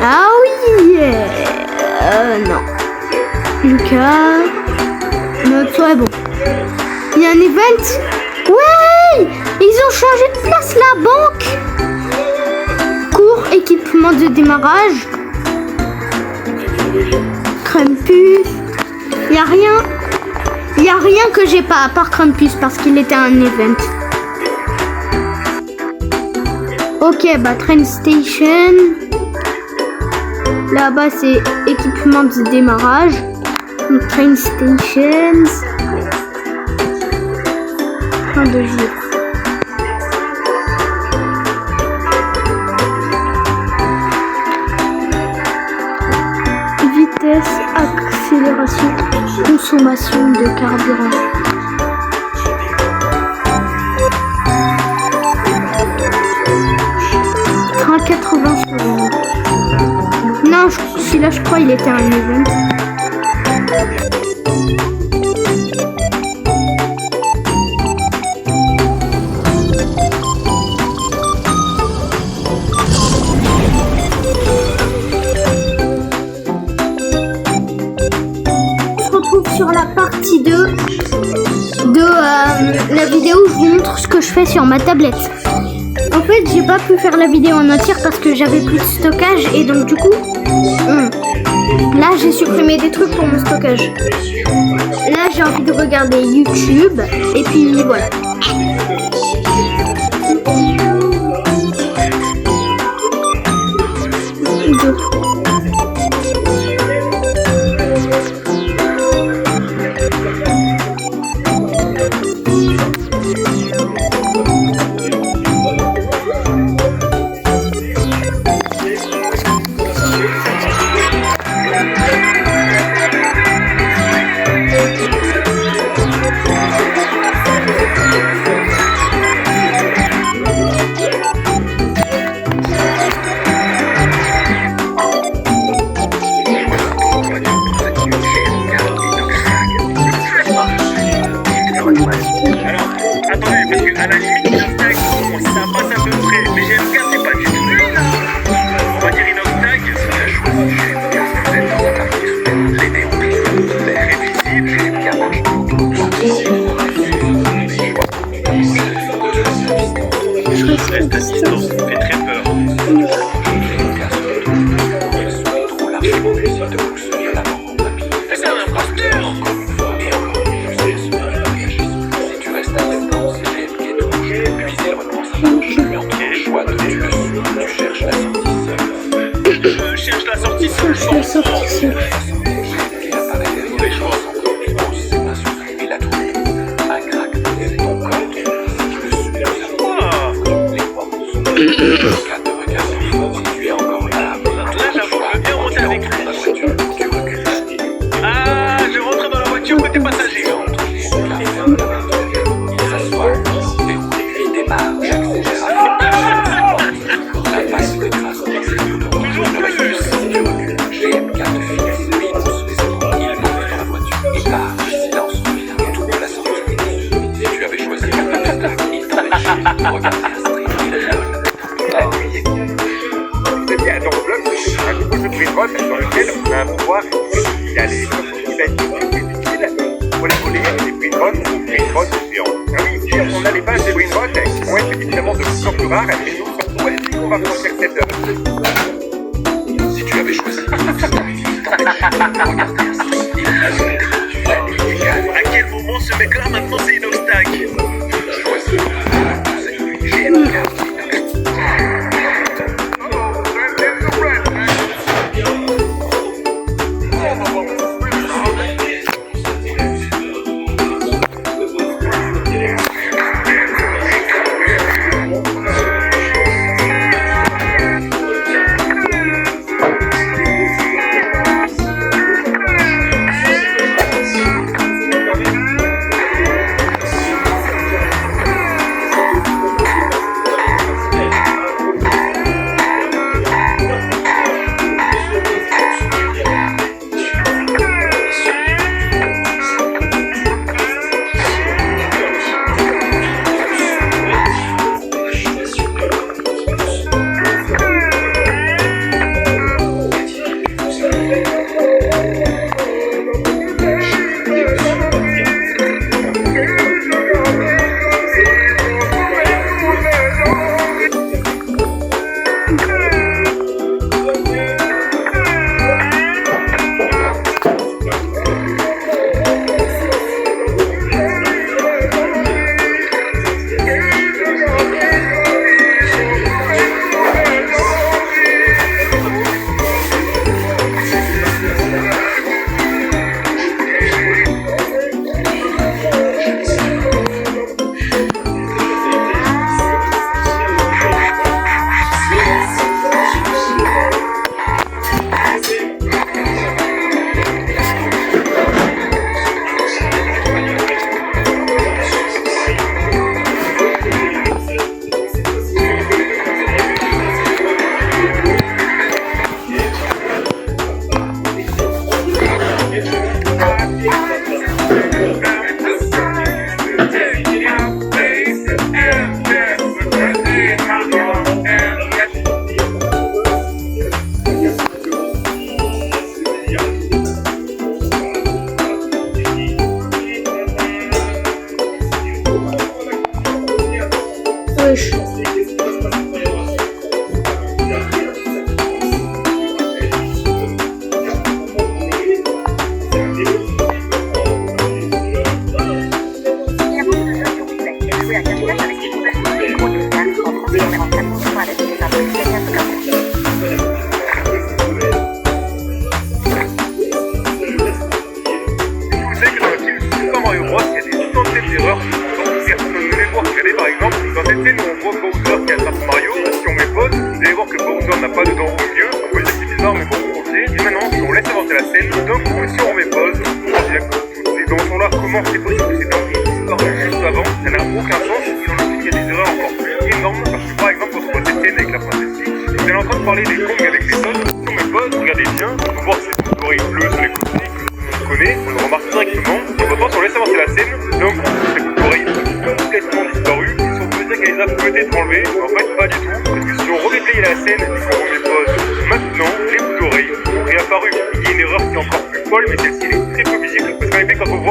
Ah oui. Non. Lucas. Non, toi bon. Il y a un event. Ouais. Ils ont changé de place la banque. Cours, équipement de démarrage. Krampus. Il y a rien. Il n'y a rien que j'ai pas à part Krampus parce qu'il était un event. Ok, bah Train Station. Là-bas c'est équipement de démarrage. Donc, Train Stations. Fin de jour. Vitesse, accélération, consommation de carburant. Train 80 secondes. Non, celui-là je crois il était un event. Sur la partie 2 de la vidéo où je vous montre ce que je fais sur ma tablette. En fait j'ai pas pu faire la vidéo en entière parce que j'avais plus de stockage et donc du coup là j'ai supprimé des trucs pour mon stockage. Là j'ai envie de regarder YouTube et puis voilà. Ça fait très peur. C'est un imposteur. Je cherche la sortie seule. Là, j'avoue, je veux bien monter avec lui. Ah, je rentre dans la voiture côté passager. Il y a dans le bloc un nouveau jeu de brainrot dans lequel on a un pouvoir il y a les qui va être difficile pour les voler des brainrots géants. Ah oui, si on a les bases des brainrots qui vont être évidemment de plus en plus rares et nous surtout on va franchir cette heure. Si tu avais choisi. À quel moment ce mec-là maintenant c'est une obstacle?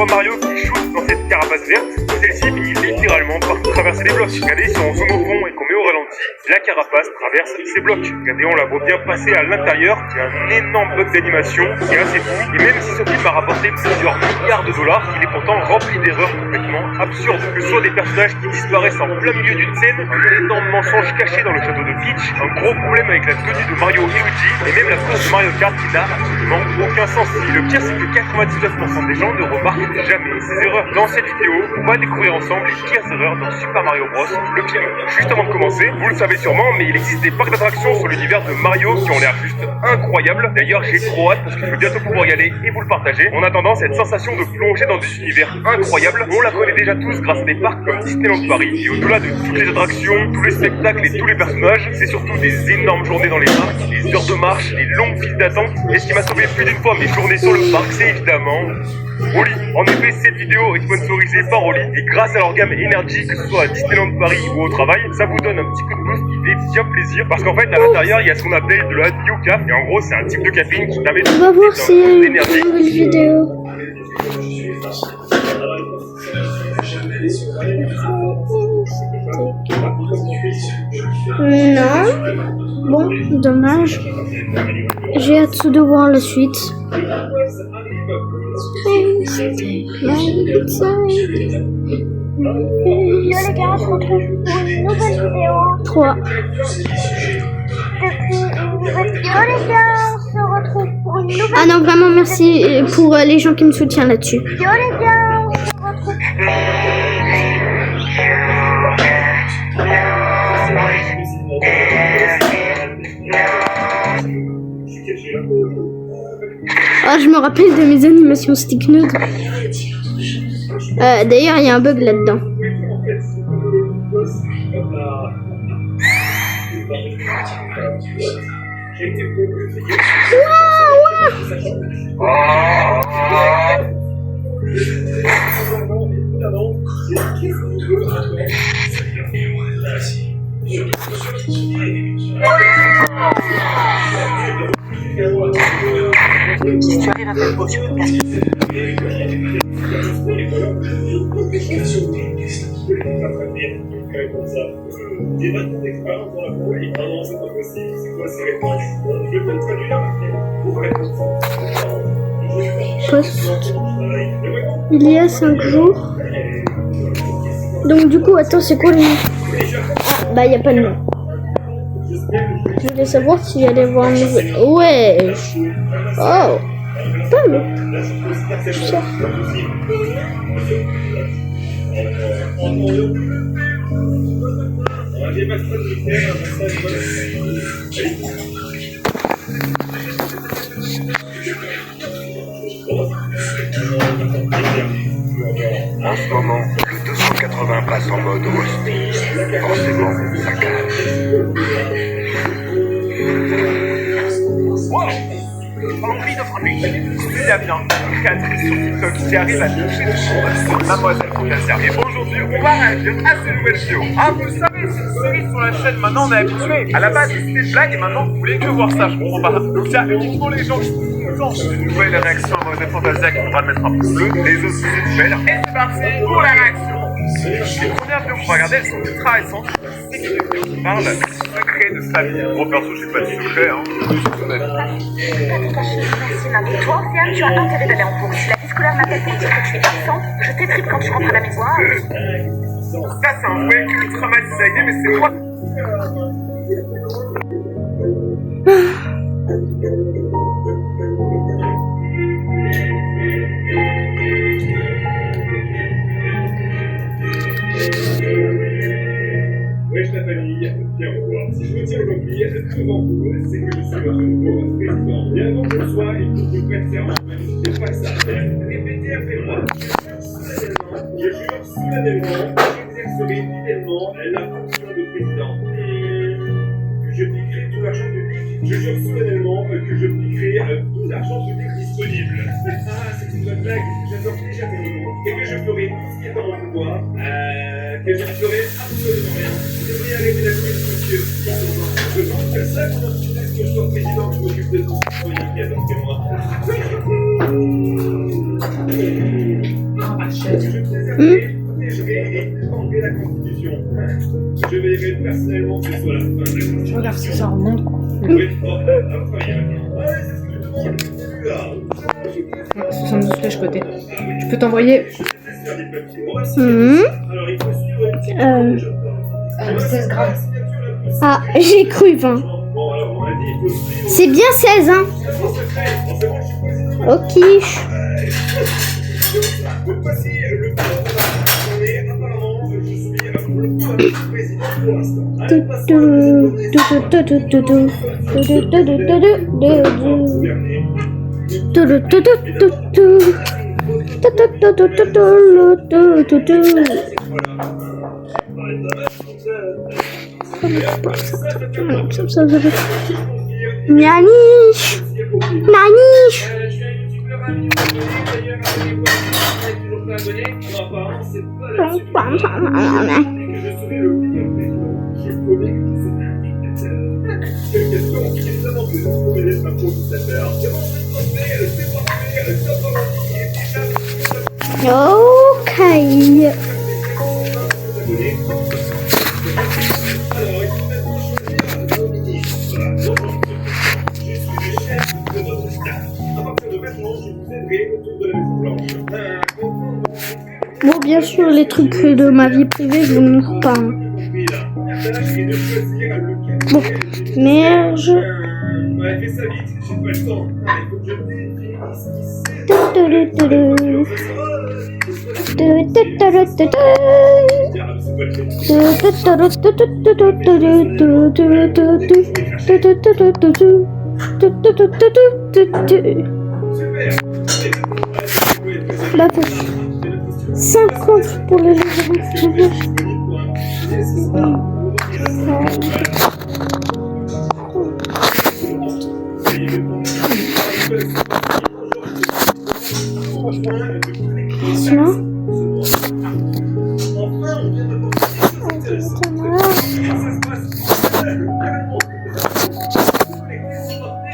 Mario qui shoot dans cette carapace verte, celle-ci finit littéralement par traverser les blocs. Regardez, si on zoome au fond et qu'on met au ralenti, ralentit, la carapace traverse ses blocs. Regardez, on la voit bien passer à l'intérieur. Il y a un énorme bug d'animation, c'est assez fou. Et même si ce film a rapporté plusieurs milliards de dollars, il est pourtant rempli d'erreurs complètement absurdes. Que ce soit des personnages qui disparaissent en plein milieu d'une scène, un énorme mensonge caché dans le château de Peach, un gros problème avec la tenue de Mario et Luigi, et même la course de Mario Kart qui n'a absolument aucun sens. Et le pire, c'est que 99% des gens ne remarquent jamais ces erreurs. Dans cette vidéo, on va découvrir ensemble les pires erreurs dans Super Mario Bros. Le film. Juste avant de commencer, vous le savez sûrement, mais il existe des parcs d'attractions sur l'univers de Mario qui ont l'air juste incroyables. D'ailleurs, j'ai trop hâte parce que je vais bientôt pouvoir y aller et vous le partager. En attendant, cette sensation de plonger dans des univers incroyables, on la connaît déjà tous grâce à des parcs comme Disneyland Paris. Et au-delà de toutes les attractions, tous les spectacles et tous les personnages, c'est surtout des énormes journées dans les parcs, des heures de marche, des longues files d'attente. Et ce qui m'a sauvé plus d'une fois mes journées sur le parc, c'est évidemment Oli. En effet, cette vidéo est sponsorisée par Oli et grâce à leur gamme Energy, que ce soit à Disneyland Paris ou au travail, ça vous donne un petit coup de boost qui fait bien plaisir parce qu'en fait à l'intérieur il y a ce qu'on appelle de la New Cap et en gros c'est un type de caffeine qui permet de On va voir si d'énergie. une nouvelle vidéo. Non. Bon, dommage. J'ai hâte de voir la suite. Yo les gars, on se retrouve pour une nouvelle vidéo. 3. Yo les gars, on se retrouve pour une nouvelle Ah non, vraiment merci pour les gens qui me soutiennent là-dessus. Yo les gars, on se retrouve. Ah, je me rappelle de mes animations Stick Nude. D'ailleurs, il y a un bug là-dedans. Si tu arrives à faire beau sur une place. Post. Il y a 5 jours. Donc du coup, attends, c'est quoi le nom? Ah, bah il n'y a pas de nom. Je voulais savoir s'il y allait avoir un nouveau... Ouais. Oh. Pas mal. Je sais. En ce moment, le 280 passe en mode hospice. Forcément, ça cache. Envie de frapper. C'est Damien, créatrice sur TikTok qui arrive à toucher le son de Mademoiselle Cancer. Et aujourd'hui, on va réagir à ces nouvelles vidéos. Ah, vous le savez, c'est une série sur la chaîne, maintenant on est habitué. À la base, c'était une blague et maintenant vous voulez que voir ça, je comprends pas. Donc il y a uniquement les gens qui sont contents d'une nouvelle réaction à Mademoiselle Fantasia qui pourra mettre un pouce bleu, les autres c'est nouvelles. Et c'est parti pour la réaction. Les premières vidéos qu'on va regarder, elles sont ultra récentes. C'est que les vidéos qui parlent du secret de sa vie. Gros perso, j'ai pas de secret, hein. Merci Marie. Toi, Océane, tu as intérêt d'aller en bourse. La vie scolaire m'appelle pour dire que tu es absente. Je t'étripe quand tu rentres à la maison. Ça, c'est un véhicule traumatisé, mais c'est moi. Wesh la famille, bien revoir. Si je vous tiens aujourd'hui devant vous, c'est que je suis votre nouveau président. Et avant que je sois, il faut que je prête serment. Je fais pas ça. Répétez après moi. Je jure solennellement que j'exercerai fidèlement la fonction de président. Que je piquerai tout l'argent public. Je jure solennellement que je piquerai tout l'argent public disponible. Ah, c'est une bonne blague. J'adore déjà mes mots. Et que je ferai tout ce qui est en mon pouvoir. Que je ne ferai absolument rien. Je devrais arrêter la crise, monsieur. Je pense que ça, pendant que je sois président, je m'occupe de tout ce citoyen qui attend que moi. Je préserverai, protégerai et défendrai la Constitution. Je veillerai personnellement que ce soit la fin de la Je regarde si ça remonte, quoi. Oui, incroyable. Ouais, c'est ce que je demande. Ouais, 72 flèches côté. Je peux t'envoyer. Alors, il faut suivre une petite 16 grammes. Ah, j'ai cru 20. Bon, alors, on a dit, il faut suivre. C'est bien 16, hein. C'est mon secret. Forcément, je suis président. Ok. Donc, voici le plan de la journée. Apparemment, je suis le président pour l'instant. Allez, passons à la deuxième Naniche. Naniche. Ok. Bon, bien sûr, les trucs de ma vie privée, je vous montre pas. Hein. Bon, merde. Ouais, fais ça vite, j'ai pas le temps. Il faut que je Bah, 50 pour les livres.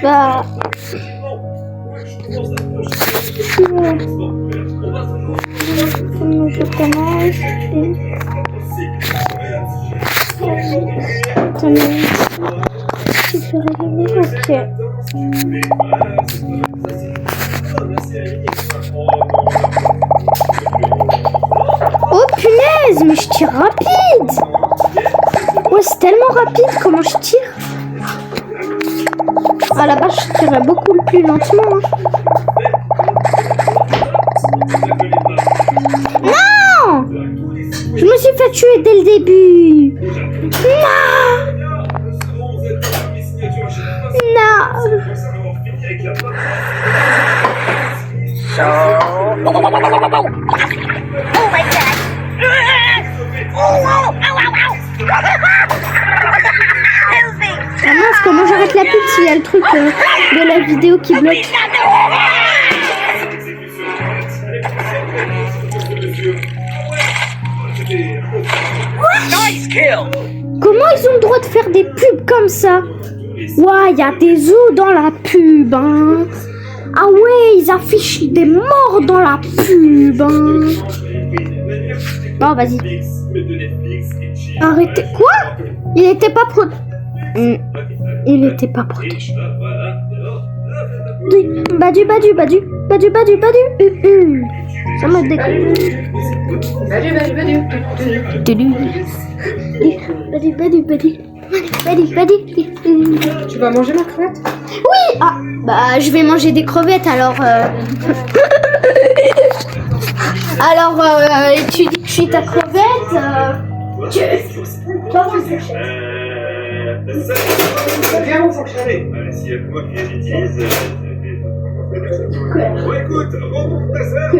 Bah, comment je commence? Ok. Oh punaise, mais je tire rapide. Ouais, c'est tellement rapide comment je tire. À la base, je tirais beaucoup plus lentement. Non! Je me suis fait tuer dès le début. Non! Non! Oh my god! Oh, Help me! Ah mince, comment j'arrête la pub s'il y a le truc de la vidéo qui bloque? Comment ils ont le droit de faire des pubs comme ça? Ouah, il y a des os dans la pub, hein. Ah ouais, ils affichent des morts dans la pub, hein. Bon, vas-y. Arrêtez. Quoi? Il était pas Il était pas protégé. Badu. Ça me dégoûte. Badu. Tu vas manger ma crevette? Oui. Ah, bah je vais manger des crevettes alors. Alors, tu dis que je suis ta crevette. Toi, tu Ça vient fonctionner. S'il y a que moi qui l'utilise. Ouais, écoute, remonte ta sœur.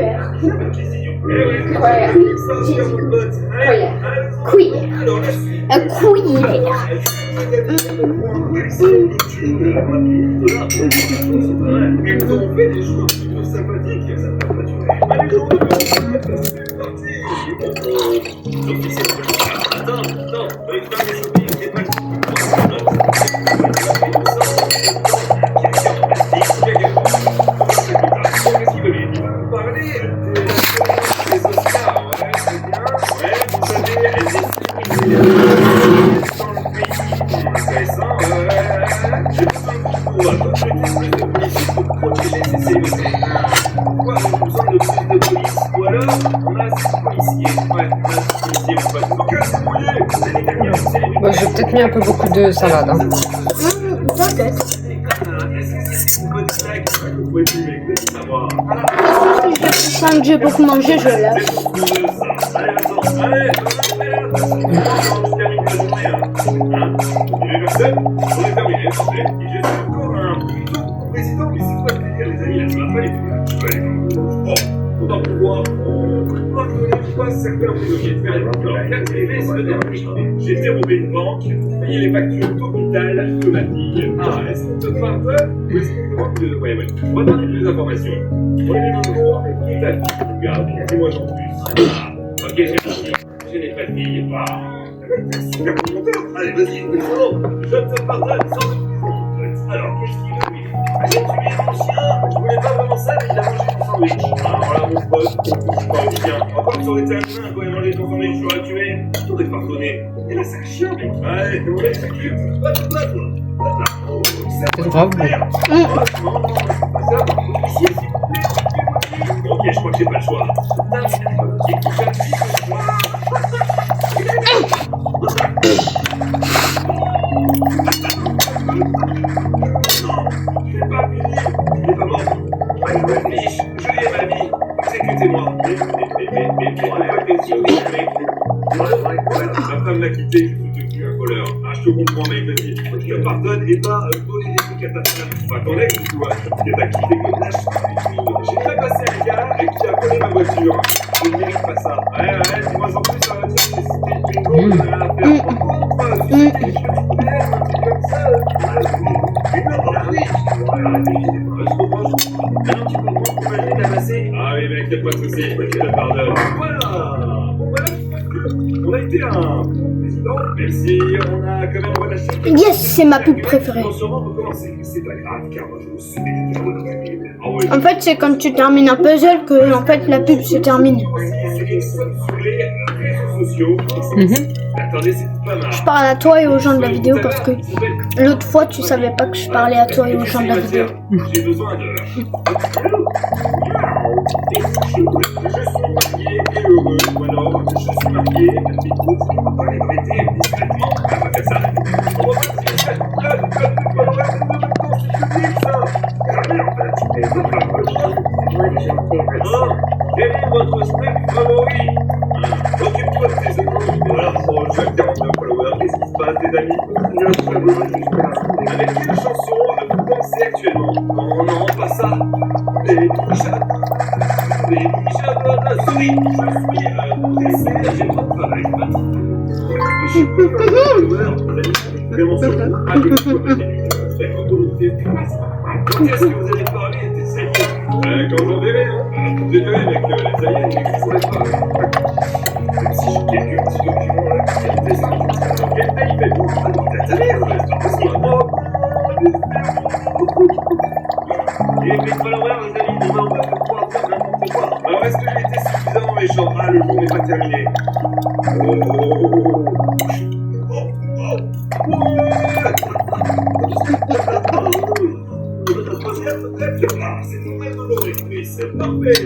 on va recruter plus de policiers pour protéger ces célébrités. Pourquoi on a besoin de plus de police? Ou alors, on a assez de policiers. Ouais, on a assez de policiers, on va tout cas, c'est mouillé. C'est les dernières célébrités. Bon, j'ai peut-être mis un peu beaucoup de salade. Hein. Peut-être. C'est une bonne blague. Vous pouvez plus m'écouter, savoir. Je sens que j'ai beaucoup mangé, je lâche. C'est pour ça. Allez, attends. Allez, on termine la journée. Hein? Il est personne? On est terminé, parfait. Et je suis encore un président, mais c'est quoi le délire, les amis? Là, tu vas pas les faire. Je vais aller. Bon, on va pouvoir pardonner pas certains prisonniers de faire les banques. J'ai dérobé une banque, payé les factures d'hôpital automatiques. Ah, est-ce qu'on te pardonne ou est-ce qu'on te demande de... Ouais. On va donner plus d'informations. Prenez le jour, qui t'a dit? Regarde, dis-moi en plus. Ah, ok, j'ai fini. Je n'ai pas de fille. Super content. Allez, vas-y, je te pardonne sans prison. Alors, qu'est-ce qu'il veut, lui? J'ai tué mon chien. Je voulais pas vraiment ça, mais il a mangé mon sandwich. Alors là, mon pote, on touche pas au chien. Encore que ça aurait été un humain quand il a mangé ton sandwich, je l'aurais tué. Je t'aurais pardonné. Et là, c'est un chien, mec. Allez, on l'exécute. C'est grave. Ok, je crois que j'ai pas le choix. Je l'ai pas fini. Il est pas mort. Je l'ai ma vie. Exécutez-moi. Mais pour aller avec les yeux, mec. Ma femme m'a quitté, je suis devenu un voleur. Ah, je te comprends, mec, vas-y. Je te pardonne et pas donner des trucs à ta femme. Enfin, ton ex, tu vois, qui t'a quitté comme lâche. J'ai fait passer un gars et qui a volé ma voiture. Je ne mérite pas ça. Ouais, dis-moi en plus, ça va dire que c'était une bingo, on a rien à faire. Par contre, si c'était des choses comme ça, je comprends. Maintenant, tu comprends pourquoi je l'ai tabassé. Ah oui, mec, y'a pas de soucis, je te pardonne. Voilà. On a été un président, même si on a quand même relâché. Yes, c'est ma pub préférée. C'est pas grave, car moi je me suis dit. En fait, c'est quand tu termines un puzzle que en fait la pub se termine. Je parle à toi et aux gens de la vidéo parce que l'autre fois tu savais pas que je parlais à toi et aux gens de la vidéo. J'ai besoin de... Je suis marié et heureux, ou alors je suis marié, mais écoute, on va pas les prêter discrètement, on va faire ça. On va pas dire ça, quel est votre step favori? Occupe-toi de tes amis. Voilà, je vais 49 followers, qu'est-ce qui se passe, tes amis? Avec quelle chanson vous pensez actuellement? Non, pas ça. Les pigeons de la souris. Je suis pressé, j'ai trop de travail. Je suis pas vraiment sûr. Quand est-ce que vous allez parler des aliens? Quand j'en verrai, hein. Désolé, mec, les aliens n'existeraient pas. Même si j'ai quelques petits documents là qui attestent que quel pays faites-vous? Ah non, t'as ta mère, c'est pas possible. Il est fait de followers, les amis, demain on va pouvoir faire n'importe quoi. Alors est-ce que j'ai été suffisamment méchant? Ah, le jour n'est pas terminé. C'est tout même coloré, mais c'est parfait.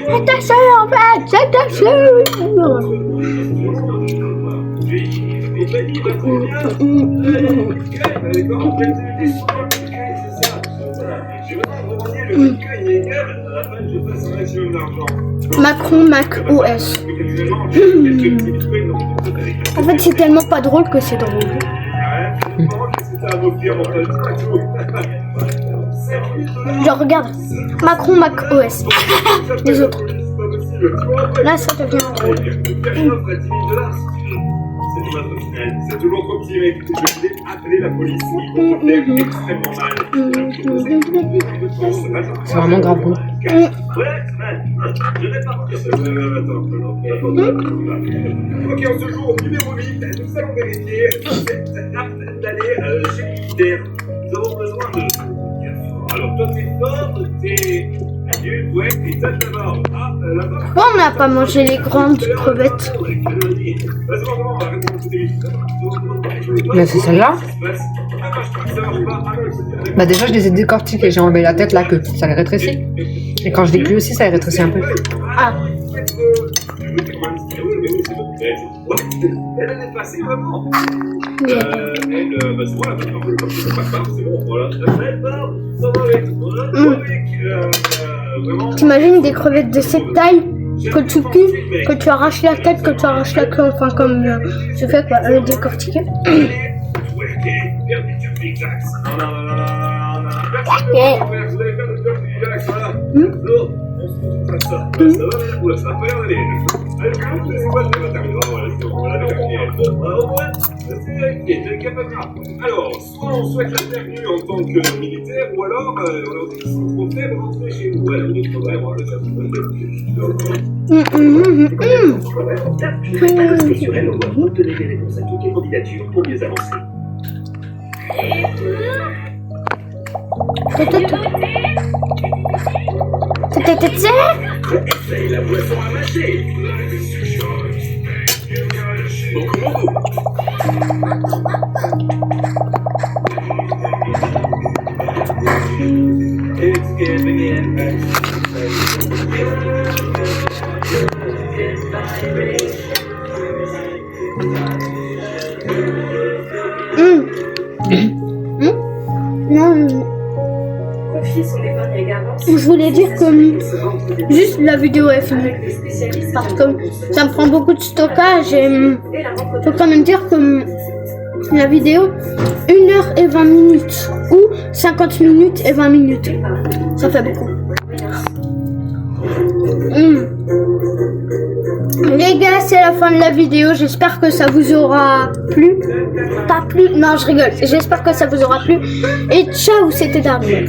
Attention, en fait, attention. Macron Mac OS. En fait, c'est tellement pas drôle que c'est drôle. Genre, regarde, Macron Mac OS. Les autres. Là, ça devient drôle. C'est toujours trop petit, mec. Je vais appeler la police. Ils vont me faire extrêmement mal. C'est vraiment grave. Je vais partir. Ok, en ce jour numéro 8, nous allons vérifier si vous êtes apte d'aller chez le militaire. Nous avons besoin de... Alors, toi, t'es fort, t'es adulte, ouais, t'es sage d'abord. Ah, là-bas. Pourquoi on n'a pas mangé les grandes crevettes? Bah c'est celle-là. Bah déjà je les ai décortiquées, j'ai enlevé la tête, la queue, ça les rétrécit. Et quand je les cuis aussi, ça les rétrécit un peu. Ah. Elle est passée vraiment. C'est voilà, maintenant, c'est pas grave, c'est bon, voilà. Elle part, ça va avec, vraiment. T'imagines des crevettes de cette taille que tu cuis, que tu arraches la tête, que tu arraches la queue, enfin comme je fais quoi, le décortiquer. Alors, soit on souhaite la bienvenue en tant que militaire, ou alors on leur dit qu'ils sont comptés pour rentrer chez nous. Ouais, on est trop vrai, moi, structurel au moins obtenez des réponses à toutes les candidatures pour mieux avancer. C'est la boisson à mâcher. Bon commando. It's giving in. Non. Je voulais dire que juste la vidéo est finie parce que ça me prend beaucoup de stockage et faut quand même dire que la vidéo 1h20 ou 50 minutes et 20 minutes, ça fait beaucoup. Les gars, c'est la fin de la vidéo, j'espère que ça vous aura plu. Pas plu, non je rigole, j'espère que ça vous aura plu et ciao, c'était Darwin.